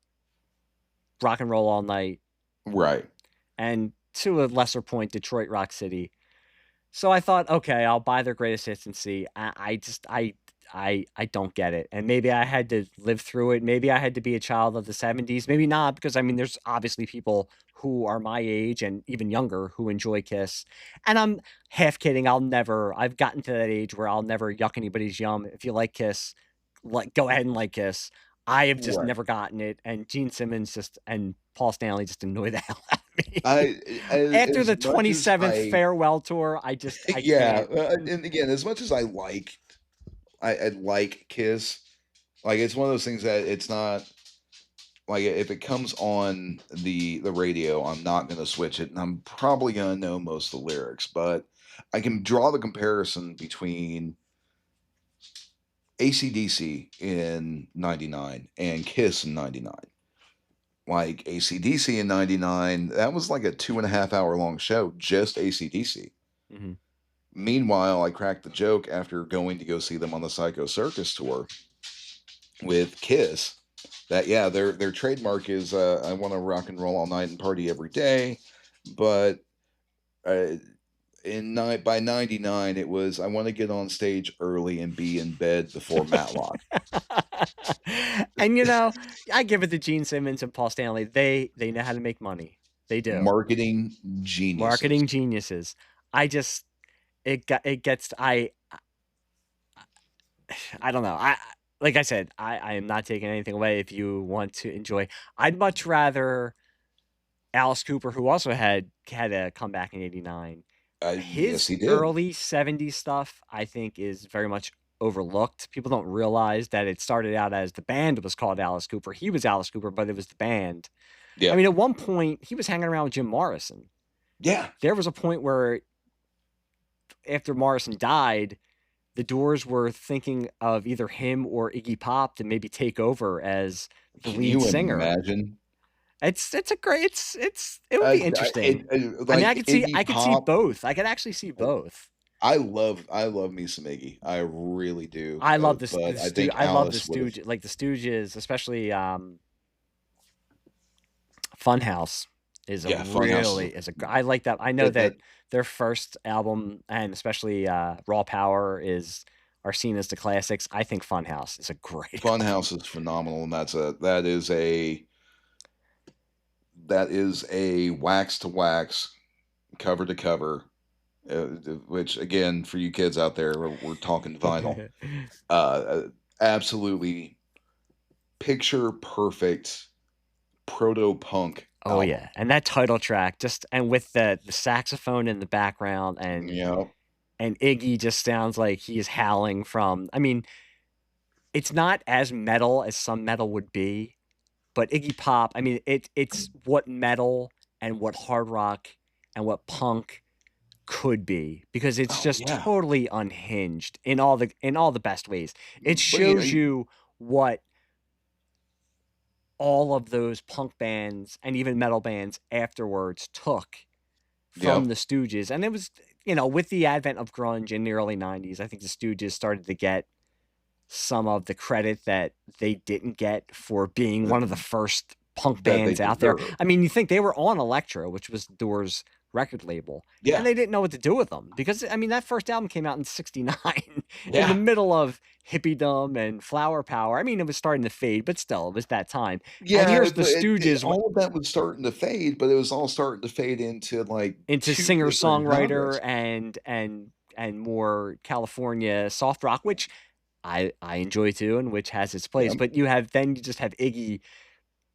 Rock and Roll All Night, Right. and to a lesser point, Detroit Rock City. So I thought, okay, I'll buy their greatest hits and see. I don't get it. And maybe I had to live through it. Maybe I had to be a child of the '70s. Maybe not, because I mean, there's obviously people who are my age and even younger who enjoy Kiss. And I'm half kidding. I've gotten to that age where I'll never yuck anybody's yum. If you like Kiss, go ahead and like Kiss. I have just Right. never gotten it. And Gene Simmons and Paul Stanley just annoy the hell out of me. After As the much as 27th I farewell tour, I yeah, can't. and again, as much as I like Kiss, like, it's one of those things that it's not like, if it comes on the radio, I'm not gonna switch it, and I'm probably gonna know most of the lyrics, but I can draw the comparison between AC/DC in '99 and Kiss in '99. Like, AC/DC in '99, that was like a 2.5 hour long show, just AC/DC. Mhm. Meanwhile, I cracked the joke after going to go see them on the Psycho Circus tour with Kiss that, yeah, their trademark is, "I wanna rock and roll all night and party every day," but, uh, by '99, it was, "I wanna get on stage early and be in bed before Matlock." And, I give it to Gene Simmons and Paul Stanley. They know how to make money. They do. Marketing geniuses. Marketing geniuses. I just it gets I don't know. Like I said, I am not taking anything away if you want to enjoy. I'd much rather Alice Cooper, who also had a comeback in '89. Yes, His he did. early '70s stuff, I think, is very much overlooked. People don't realize that it started out as the band was called Alice Cooper. He was Alice Cooper, but it was the band. I Yeah. mean, at one point, he was hanging around with Jim Morrison. Yeah. There was a point where after Morrison died, the Doors were thinking of either him or Iggy Pop to maybe take over as the Can lead you singer. imagine? It's a great it would be interesting. I mean, Like Iggy I could see Pop, both. I could actually see both. I love me some Iggy. I really do. But I think I love the Alice would have. Stooges, like the Stooges, especially Funhouse is a Yeah, Funhouse is really is a gr I like that. I know that that their first album and especially Raw Power is are seen as the classics. I think Funhouse is a great album. Funhouse is phenomenal, and that is a wax to wax, cover to cover, which again, for you kids out there, we're talking vinyl. Absolutely picture perfect proto punk Oh, album. yeah, and that title track just and with the saxophone in the background Yeah, and Iggy just sounds like he is howling from I mean, it's not as metal as some metal would be, but Iggy Pop, I mean, it's what metal and what hard rock and what punk could be because it's oh just yeah, totally unhinged in all the best ways. It but you know, shows you what all of those punk bands and even metal bands afterwards took yeah, from the Stooges, and it was with the advent of grunge in the early '90s, I think the Stooges started to get some of the credit that they didn't get for being th- one of the first punk that they bands out there. deserve. I mean, you think they were on Elektra, which was Doors' record label, and Yeah, they didn't know what to do with them because I mean that first album came out in '69 in the yeah, middle of hippiedom and flower power. I mean, it was starting to fade, but still, it was that time. And yeah. here's the Stooges All of that was starting to fade, but it was all starting to fade into like into two different singer-songwriter genres. and more California soft rock, which I enjoy too, and which has its place. Yep. But you just have Iggy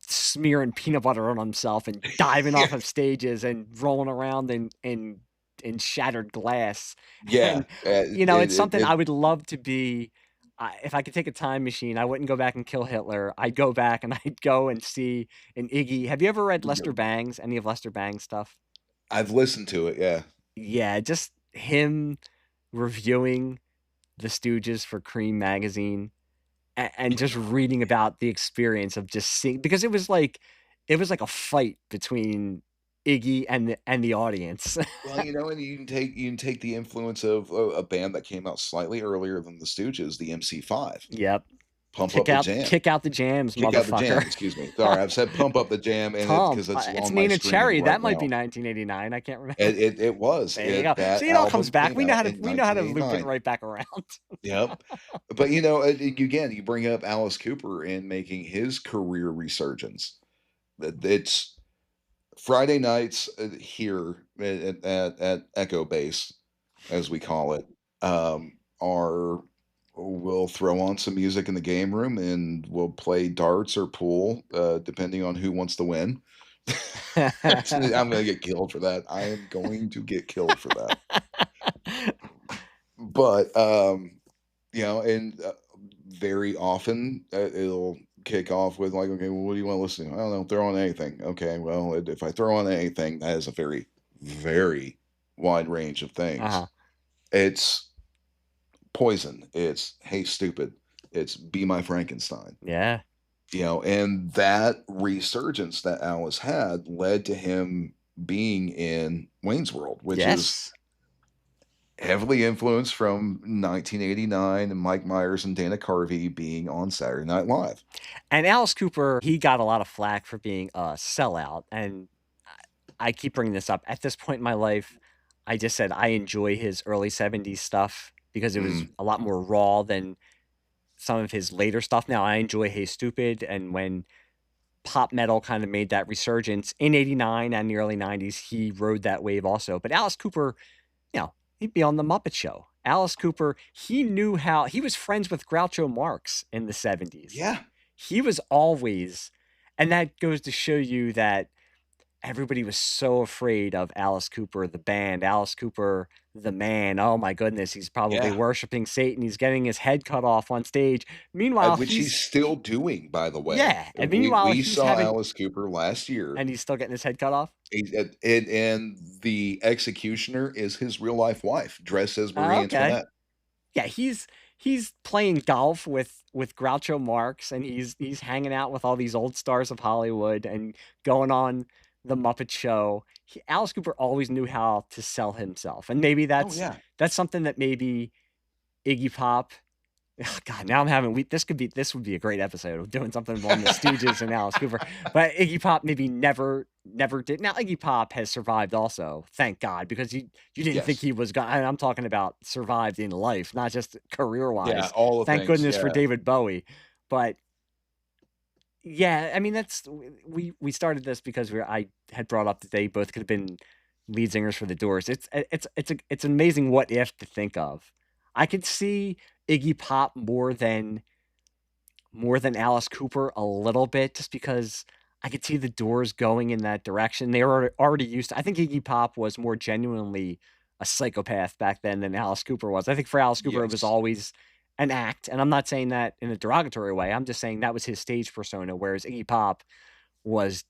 smearing peanut butter on himself and diving Yeah. off of stages and rolling around in shattered glass. Yeah. And it's something It I would love to be. If I could take a time machine, I wouldn't go back and kill Hitler. I'd go back and I'd go and see an Iggy. Have you ever read Lester Bangs? Any of Lester Bangs stuff? I've listened to it, yeah. Yeah, just him reviewing the Stooges for Cream magazine and just reading about the experience of just seeing, because it was like a fight between Iggy and the audience. Well, and you can take the influence of a band that came out slightly earlier than the Stooges, the MC5. Yep. Pump Up Kick the out Jam. kick out the jams, Kick Out the motherfucker. Jam, excuse me. Sorry, I've said Pump Up the Jam, and it Pump. because it's It's on my Nina screen Cherry. right That might be now. 1989. I can't remember. It was. There you go. That See, it all comes album back. came We know out how to in we know how to loop it 1989. right back around. Yep. But, again, you bring up Alice Cooper in making his career resurgence. It's Friday nights, here at Echo Base, as we call it, are we'll throw on some music in the game room, and we'll play darts or pool, depending on who wants to win. I'm gonna get killed for that. I am going to get killed for that. But, and, very often, it'll kick off with, like, "Okay, well, what do you wanna listen to?" "I don't know, throw on anything." "Okay, well, if I throw on anything, that is a very, very wide range of things. Uh-huh. It's Poison, it's Hey Stupid, it's Be My Frankenstein, Yeah. and that resurgence that Alice had led to him being in Wayne's World, which is Yes. heavily influenced from 1989 and Mike Myers and Dana Carvey being on Saturday Night Live. And Alice Cooper, he got a lot of flack for being a sellout. And I keep bringing this up. At this point in my life, I just said I enjoy his early 70s stuff because it was Mm, a lot more raw than some of his later stuff. Now, I enjoy Hey Stupid, and when pop metal kind of made that resurgence in 89 and the early 90s, he rode that wave also. But Alice Cooper, he'd be on the Muppet Show. Alice Cooper, he was friends with Groucho Marx in the 70s. yeah. He was always, and that goes to show you that everybody was so afraid of Alice Cooper, the band, Alice Cooper, the man. Oh my goodness, he's probably Yeah. worshiping Satan. He's getting his head cut off on stage. Meanwhile, Which he's still doing, by the way. yeah, and We meanwhile we he's saw having, Alice Cooper last year. and he's still getting his head cut off. And the executioner is his real life wife, dressed as Marie Okay. Antoinette. Yeah, he's playing golf with Groucho Marx, and he's hanging out with all these old stars of Hollywood and going on the Muppet Show. Alice Cooper always knew how to sell himself, and maybe Oh, that's yeah. that's something that maybe Iggy Pop. Oh, God, now I'm having this would be a great episode of doing something on the Stooges and Alice Cooper, but Iggy Pop maybe never did. Now Iggy Pop has survived also, thank God, because you didn't think Yes. he was gonna. I'm talking about survived in life, not just career Yeah, wise. all the Thank things, goodness for yeah. David Bowie, but yeah, I mean that's we started this because I had brought up that they both could have been lead singers for the Doors. It's an amazing what if to think of. I could see Iggy Pop more than Alice Cooper a little bit, just because I could see the Doors going in that direction. They were already used to. I think Iggy Pop was more genuinely a psychopath back then than Alice Cooper was. I think for Alice Cooper it was Yes. always an act, and I'm not saying that in a derogatory way. I'm just saying that was his stage persona, whereas Iggy Pop was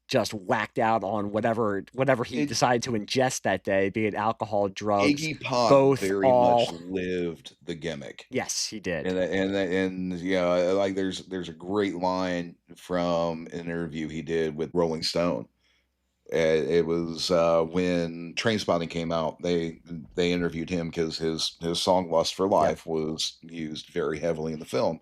just whacked out on whatever he It decided to ingest that day, be it alcohol, drugs, Iggy Pop both, very much all. lived the gimmick. Yes, he did. And like there's a great line from an interview he did with Rolling Stone. It was when Trainspotting came out. They interviewed him because his song "Lust for Yep. Life" was used very heavily in the film.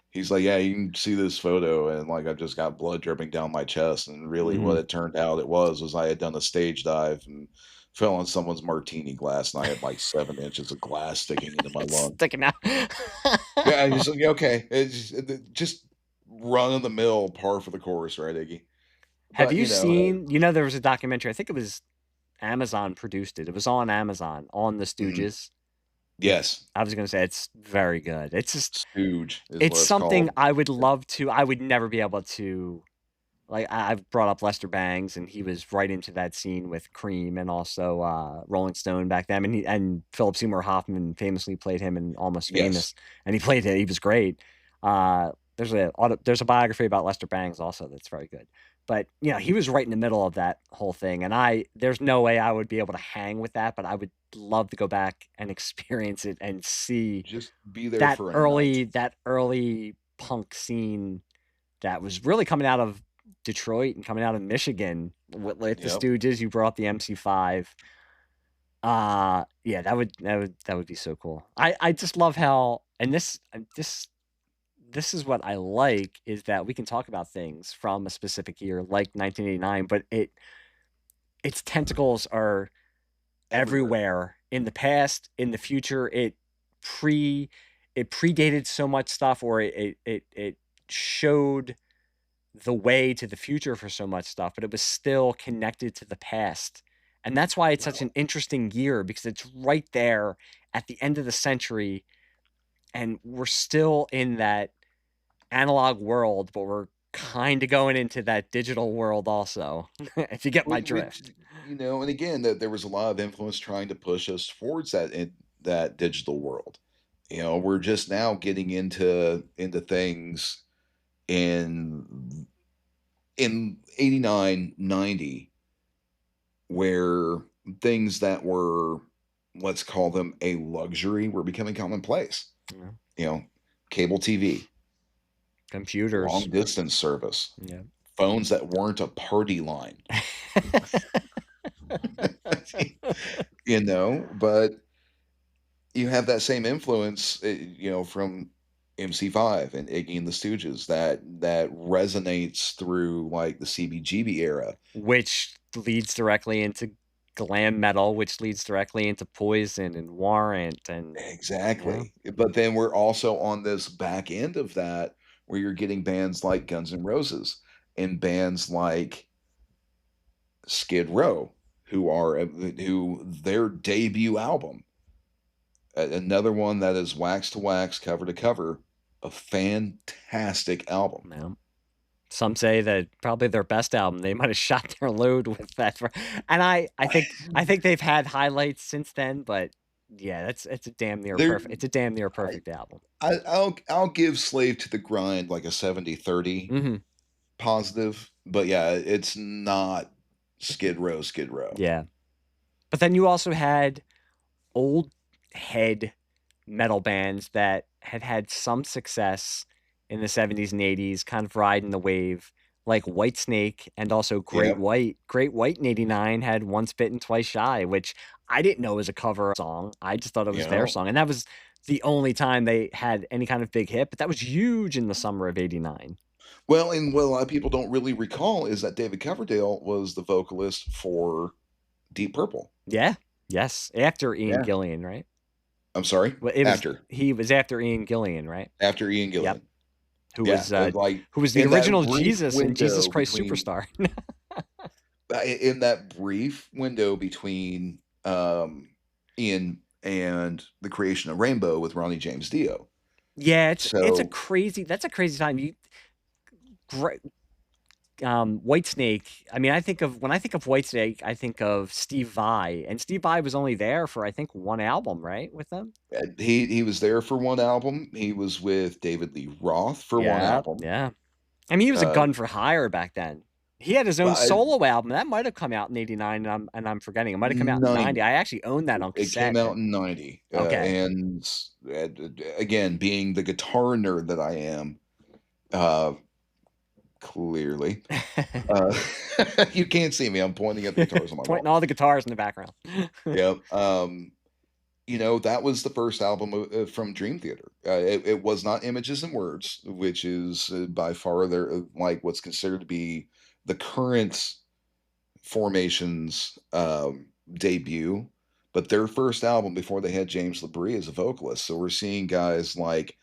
He's like, "Yeah, you can see this photo, and like I've just got blood dripping down my chest." And really, what Mhm. it turned out it was I had done a stage dive and fell on someone's martini glass, and I had like 7 inches of glass sticking into my It's lung. sticking out. Yeah, and he's like, "Okay, just run of the mill, par for the course, right, Iggy?" Have But you seen, there was a documentary, I think it was Amazon produced it. It was on Amazon, on the mhm. Stooges. Yes. I was gonna say it's very good. It's just Stooge is it's what it's something called. I would love to I would never be able to like, I've brought up Lester Bangs, and he was right into that scene with Cream and also, Rolling Stone back then, and Philip Seymour Hoffman famously played him in Almost Yes. Famous, and he played it he was great. There's a biography about Lester Bangs also that's very good. But, you know, he was right in the middle of that whole thing, and there's no way I would be able to hang with that, but I would love to go back and experience it and see Just be there for a night. that early punk scene that was really coming out of Detroit and coming out of Michigan with the Yep. Stooges. You brought the MC5. Yeah, that would be so cool. I just love how and this is what I like is that we can talk about things from a specific year like 1989, but its tentacles are Everywhere. everywhere in the past, in the future. Pre it predated so much stuff, or it showed the way to the future for so much stuff, but it was still connected to the past. And that's why it's such Well, an interesting year because it's right there at the end of the century and we're still in that analog world, but we're kind of going into that digital world also, if you get my which, drift. and again, that there was a lot of influence trying to push us towards that digital world. We're just now getting into things in 89, 90, where things that were, let's call them a luxury, were becoming commonplace. Yeah. You know, cable TV, long Computers. distance service, Yeah. phones that weren't a party line. But you have that same influence, from MC5 and Iggy and the Stooges, that resonates through like the CBGB era. Which leads directly into glam metal, which leads directly into Poison and Warrant and yeah. Exactly. But then we're also on this back end of that where you're getting bands like Guns N' Roses and bands like Skid Row, who their debut album, another one that is wax to wax, cover to cover, a fantastic album. Yeah. Some say that probably their best album, they might have shot their load with that for and I think they've had highlights since then, but yeah, it's a damn near There I perfect album. I'll give Slave to the Grind like a 70-30 Mhm. positive, but yeah, it's not Skid Row. Yeah. But then you also had old head metal bands that had some success in the 70s and 80s, kind of riding the wave, like Whitesnake and also Great Yep, White. Great White in '89 had Once Bitten, Twice Shy, which I didn't know was a cover song. I just thought it you was their know? song. And that was the only time they had any kind of big hit, but that was huge in the summer of '89. Well, and what a lot of people don't really recall is that David Coverdale was the vocalist for Deep Purple. Yeah. Yes. After Ian Yeah. Gillian, right? I'm sorry? Well, After. he was after Ian Gillian, right? After Ian Yep. Gillan. Yeah, like, Who was the in that original brief Jesus in Jesus window Christ between Superstar. in that brief window between, Ian and the creation of Rainbow with Ronnie James Dio. Yeah, it's a So, crazy that's a crazy time. You great Whitesnake, I mean, I think of when I think of Whitesnake, I think of Steve Vai, and Steve Vai was only there for I think one album, right, with them? he was there for one album. He was with David Lee Roth for one Yeah, album. yeah. I mean, he was a Uh, gun for hire back then. He had his own well, solo album that might have come out in '89, and I'm forgetting. It might have come out in '90. 90. I actually own that on It came cassette. out in 90, Okay. and, again, being the guitar nerd that I am, uh, clearly, uh, you can't see me, I'm pointing at the guitars on my Pointing wall. all the guitars in the background. Yep, that was the first album, from Dream Theater. It was not Images and Words, which is, by far their, like, what's considered to be the current formation's, debut, but their first album before they had James LaBrie as a vocalist. So we're seeing guys like,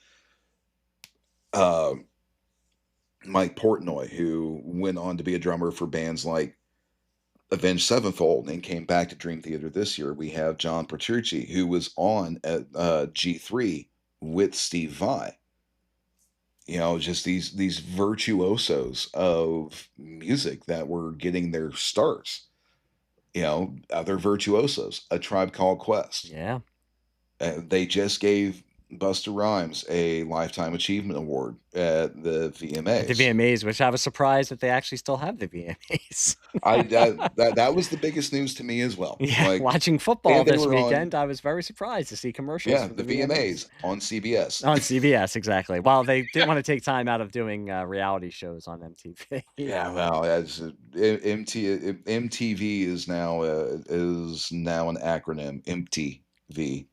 uh, Mike Portnoy, who went on to be a drummer for bands like Avenged Sevenfold and came back to Dream Theater this year. We have John Petrucci, who was on at G3 with Steve Vai. Just these virtuosos of music that were getting their starts. Other virtuosos, A Tribe Called Quest. Yeah. They just gave Busta Rhymes a Lifetime Achievement Award at the At the VMAs. VMAs, which I was surprised that they actually still have the VMAs. That was the biggest news to me as well. Yeah, Like, watching football and they this were on, weekend, I was very surprised to see commercials yeah, for the the VMAs. VMAs on CBS. On CBS, exactly. Well, they didn't want to take time out of doing reality shows on MTV. Yeah, well, as MTV is now an acronym, MTV.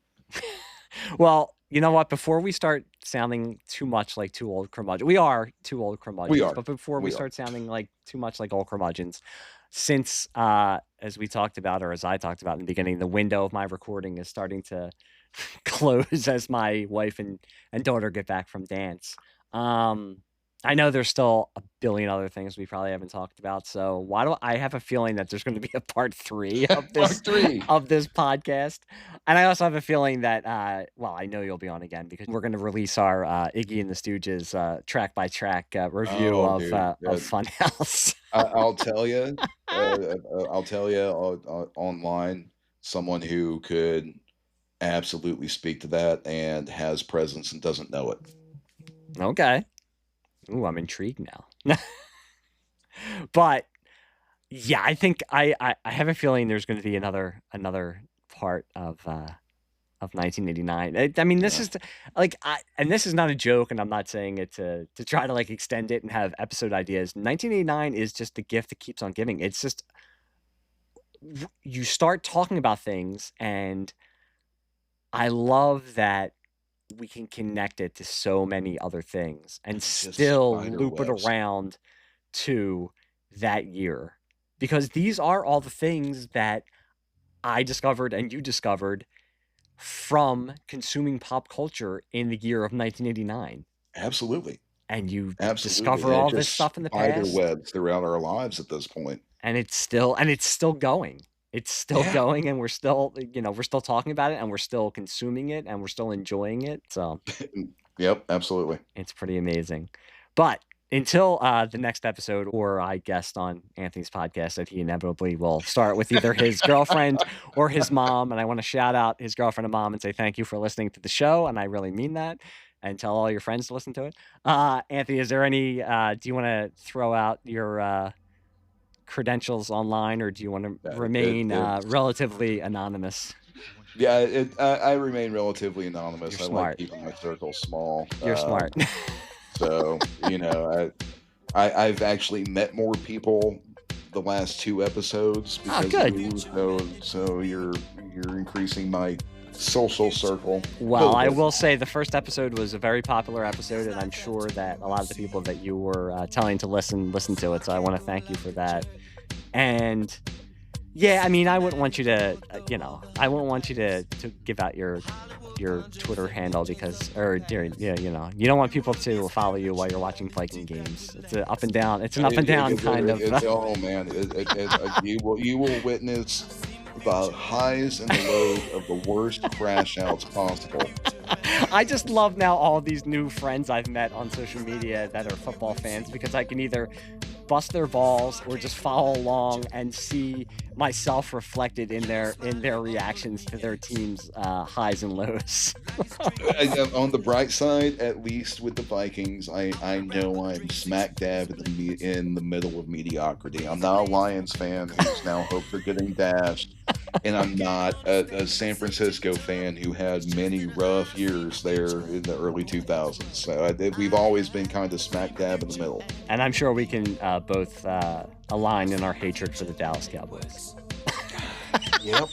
Well, you know what? Before we start sounding too much like two old curmudgeons, we are two old We curmudgeons, are, but before we we are. start sounding like too much like old curmudgeons, since, as we talked about, or as I talked about in the beginning, the window of my recording is starting to close as my wife and daughter get back from dance. I know there's still a billion other things we probably haven't talked about. So why do I have a feeling that there's going to be a part 3 of this Part 3. of this podcast? And I also have a feeling that well, I know you'll be on again because we're going to release our Iggy and the Stooges track by track review Oh, of dude. Funhouse. I'll tell you, online, someone who could absolutely speak to that and has presence and doesn't know it. Okay. Ooh, I'm intrigued now. But yeah, I think I have a feeling there's going to be another part of 1989. I mean, this is like, and this is not a joke, and I'm not saying it to try to like extend it and have episode ideas. 1989 is just the gift that keeps on giving. It's just you start talking about things, and I love that we can connect it to so many other things and still loop it around to that year, because these are all the things that I discovered and you discovered from consuming pop culture in the year of 1989. Absolutely. And you Absolutely. discover all this stuff in the past. Webs throughout our lives at this point. And it's still going. It's still going, and we're still, we're still talking about it, and we're still consuming it, and we're still enjoying it. So, yep, absolutely. It's pretty amazing. But until the next episode, or I guest on Anthony's podcast that he inevitably will start with either his girlfriend or his mom, and I want to shout out his girlfriend and mom and say thank you for listening to the show, and I really mean that, and tell all your friends to listen to it. Anthony, is there any, do you want to throw out your credentials online, or do you want to remain relatively anonimus? Yeah, I remain relatively anonymous. You're I smart. like keeping my circle small. You're smart. So, I've actually met more people the last 2 episodes because good. of you. So you're increasing my social circle. Well, I will say the first episode was a very popular episode, and I'm sure that a lot of the people that you were telling to listen to it. So I want to thank you for that. And yeah, I mean, I wouldn't want you to, I wouldn't want you to give out your Twitter handle because, you don't want people to follow you while you're watching Viking games. It's an up and down. It's an up and down kind of. Oh man, you will witness the highs and the lows of the worst crash outs possible. I just love now all these new friends I've met on social media that are football fans, because I can either bust their balls or just follow along and see myself reflected in their reactions to their team's highs and lows. On the bright side, at least with the Vikings, I know I'm smack dab in the middle of mediocrity. I'm not a Lions fan whose now hopes are getting dashed, and I'm not a San Francisco fan who had many rough years there in the early 2000s. So we've always been kind of smack dab in the middle. And I'm sure we can both align in our hatred for the Dallas Cowboys. Yep.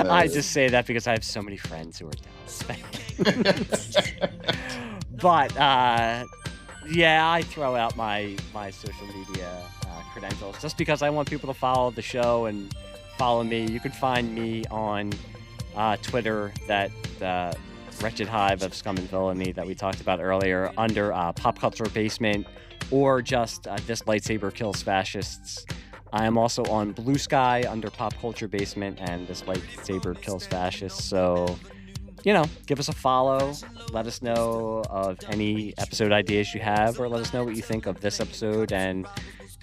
I just say that because I have so many friends who are Dallas fans. But yeah, I throw out my social media credentials just because I want people to follow the show and follow me. You can find me on Twitter, that wretched hive of scum and villainy that we talked about earlier, under Pop Culture Basement, or just This Lightsaber Kills Fascists I am also on Bluesky under Pop Culture Basement and This Lightsaber Kills Fascists. So, give us a follow. Let us know of any episode ideas you have, or let us know what you think of this episode and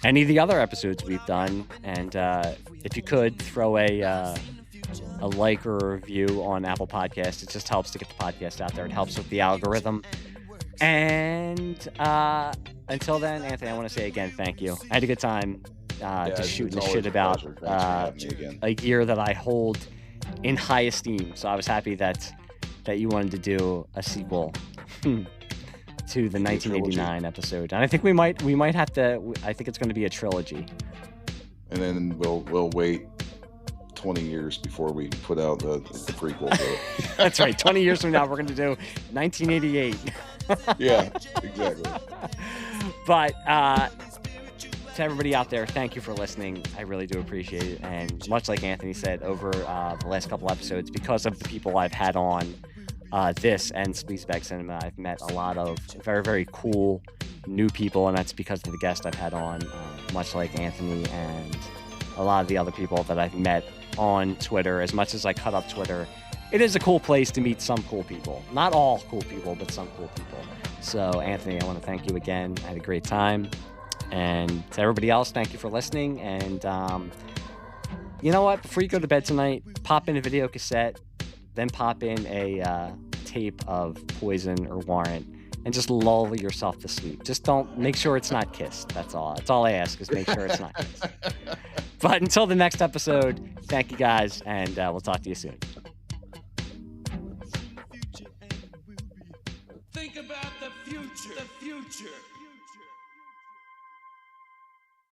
any of the other episodes we've done. And if you could throw a like or a review on Apple Podcasts, it just helps to get the podcast out there. It helps with the algorithm. And until then, Anthony, I want to say again, thank you. I had a good time just shooting the shit about a year that I hold in high esteem. So I was happy that you wanted to do a sequel to the 1989 episode. And I think we might have to. I think it's going to be a trilogy. And then we'll wait 20 years before we put out the prequel. That's right. 20 years from now, we're going to do 1988. Yeah, exactly. But to everybody out there, thank you for listening. I really do appreciate it. And much like Anthony said, over the last couple episodes, because of the people I've had on this and Sleazebag Cinema, I've met a lot of very, very cool new people, and that's because of the guests I've had on, much like Anthony and a lot of the other people that I've met on Twitter. As much as I cut up Twitter, it is a cool place to meet some cool people. Not all cool people, but some cool people. So, Anthony, I want to thank you again. I had a great time. And to everybody else, thank you for listening. And you know what? Before you go to bed tonight, pop in a video cassette, then pop in a tape of Poison or Warrant, and just lull yourself to sleep. Just make sure it's not Kissed. That's all. That's all I ask, is make sure it's not Kissed. But until the next episode, thank you guys, and we'll talk to you soon. Think about the future.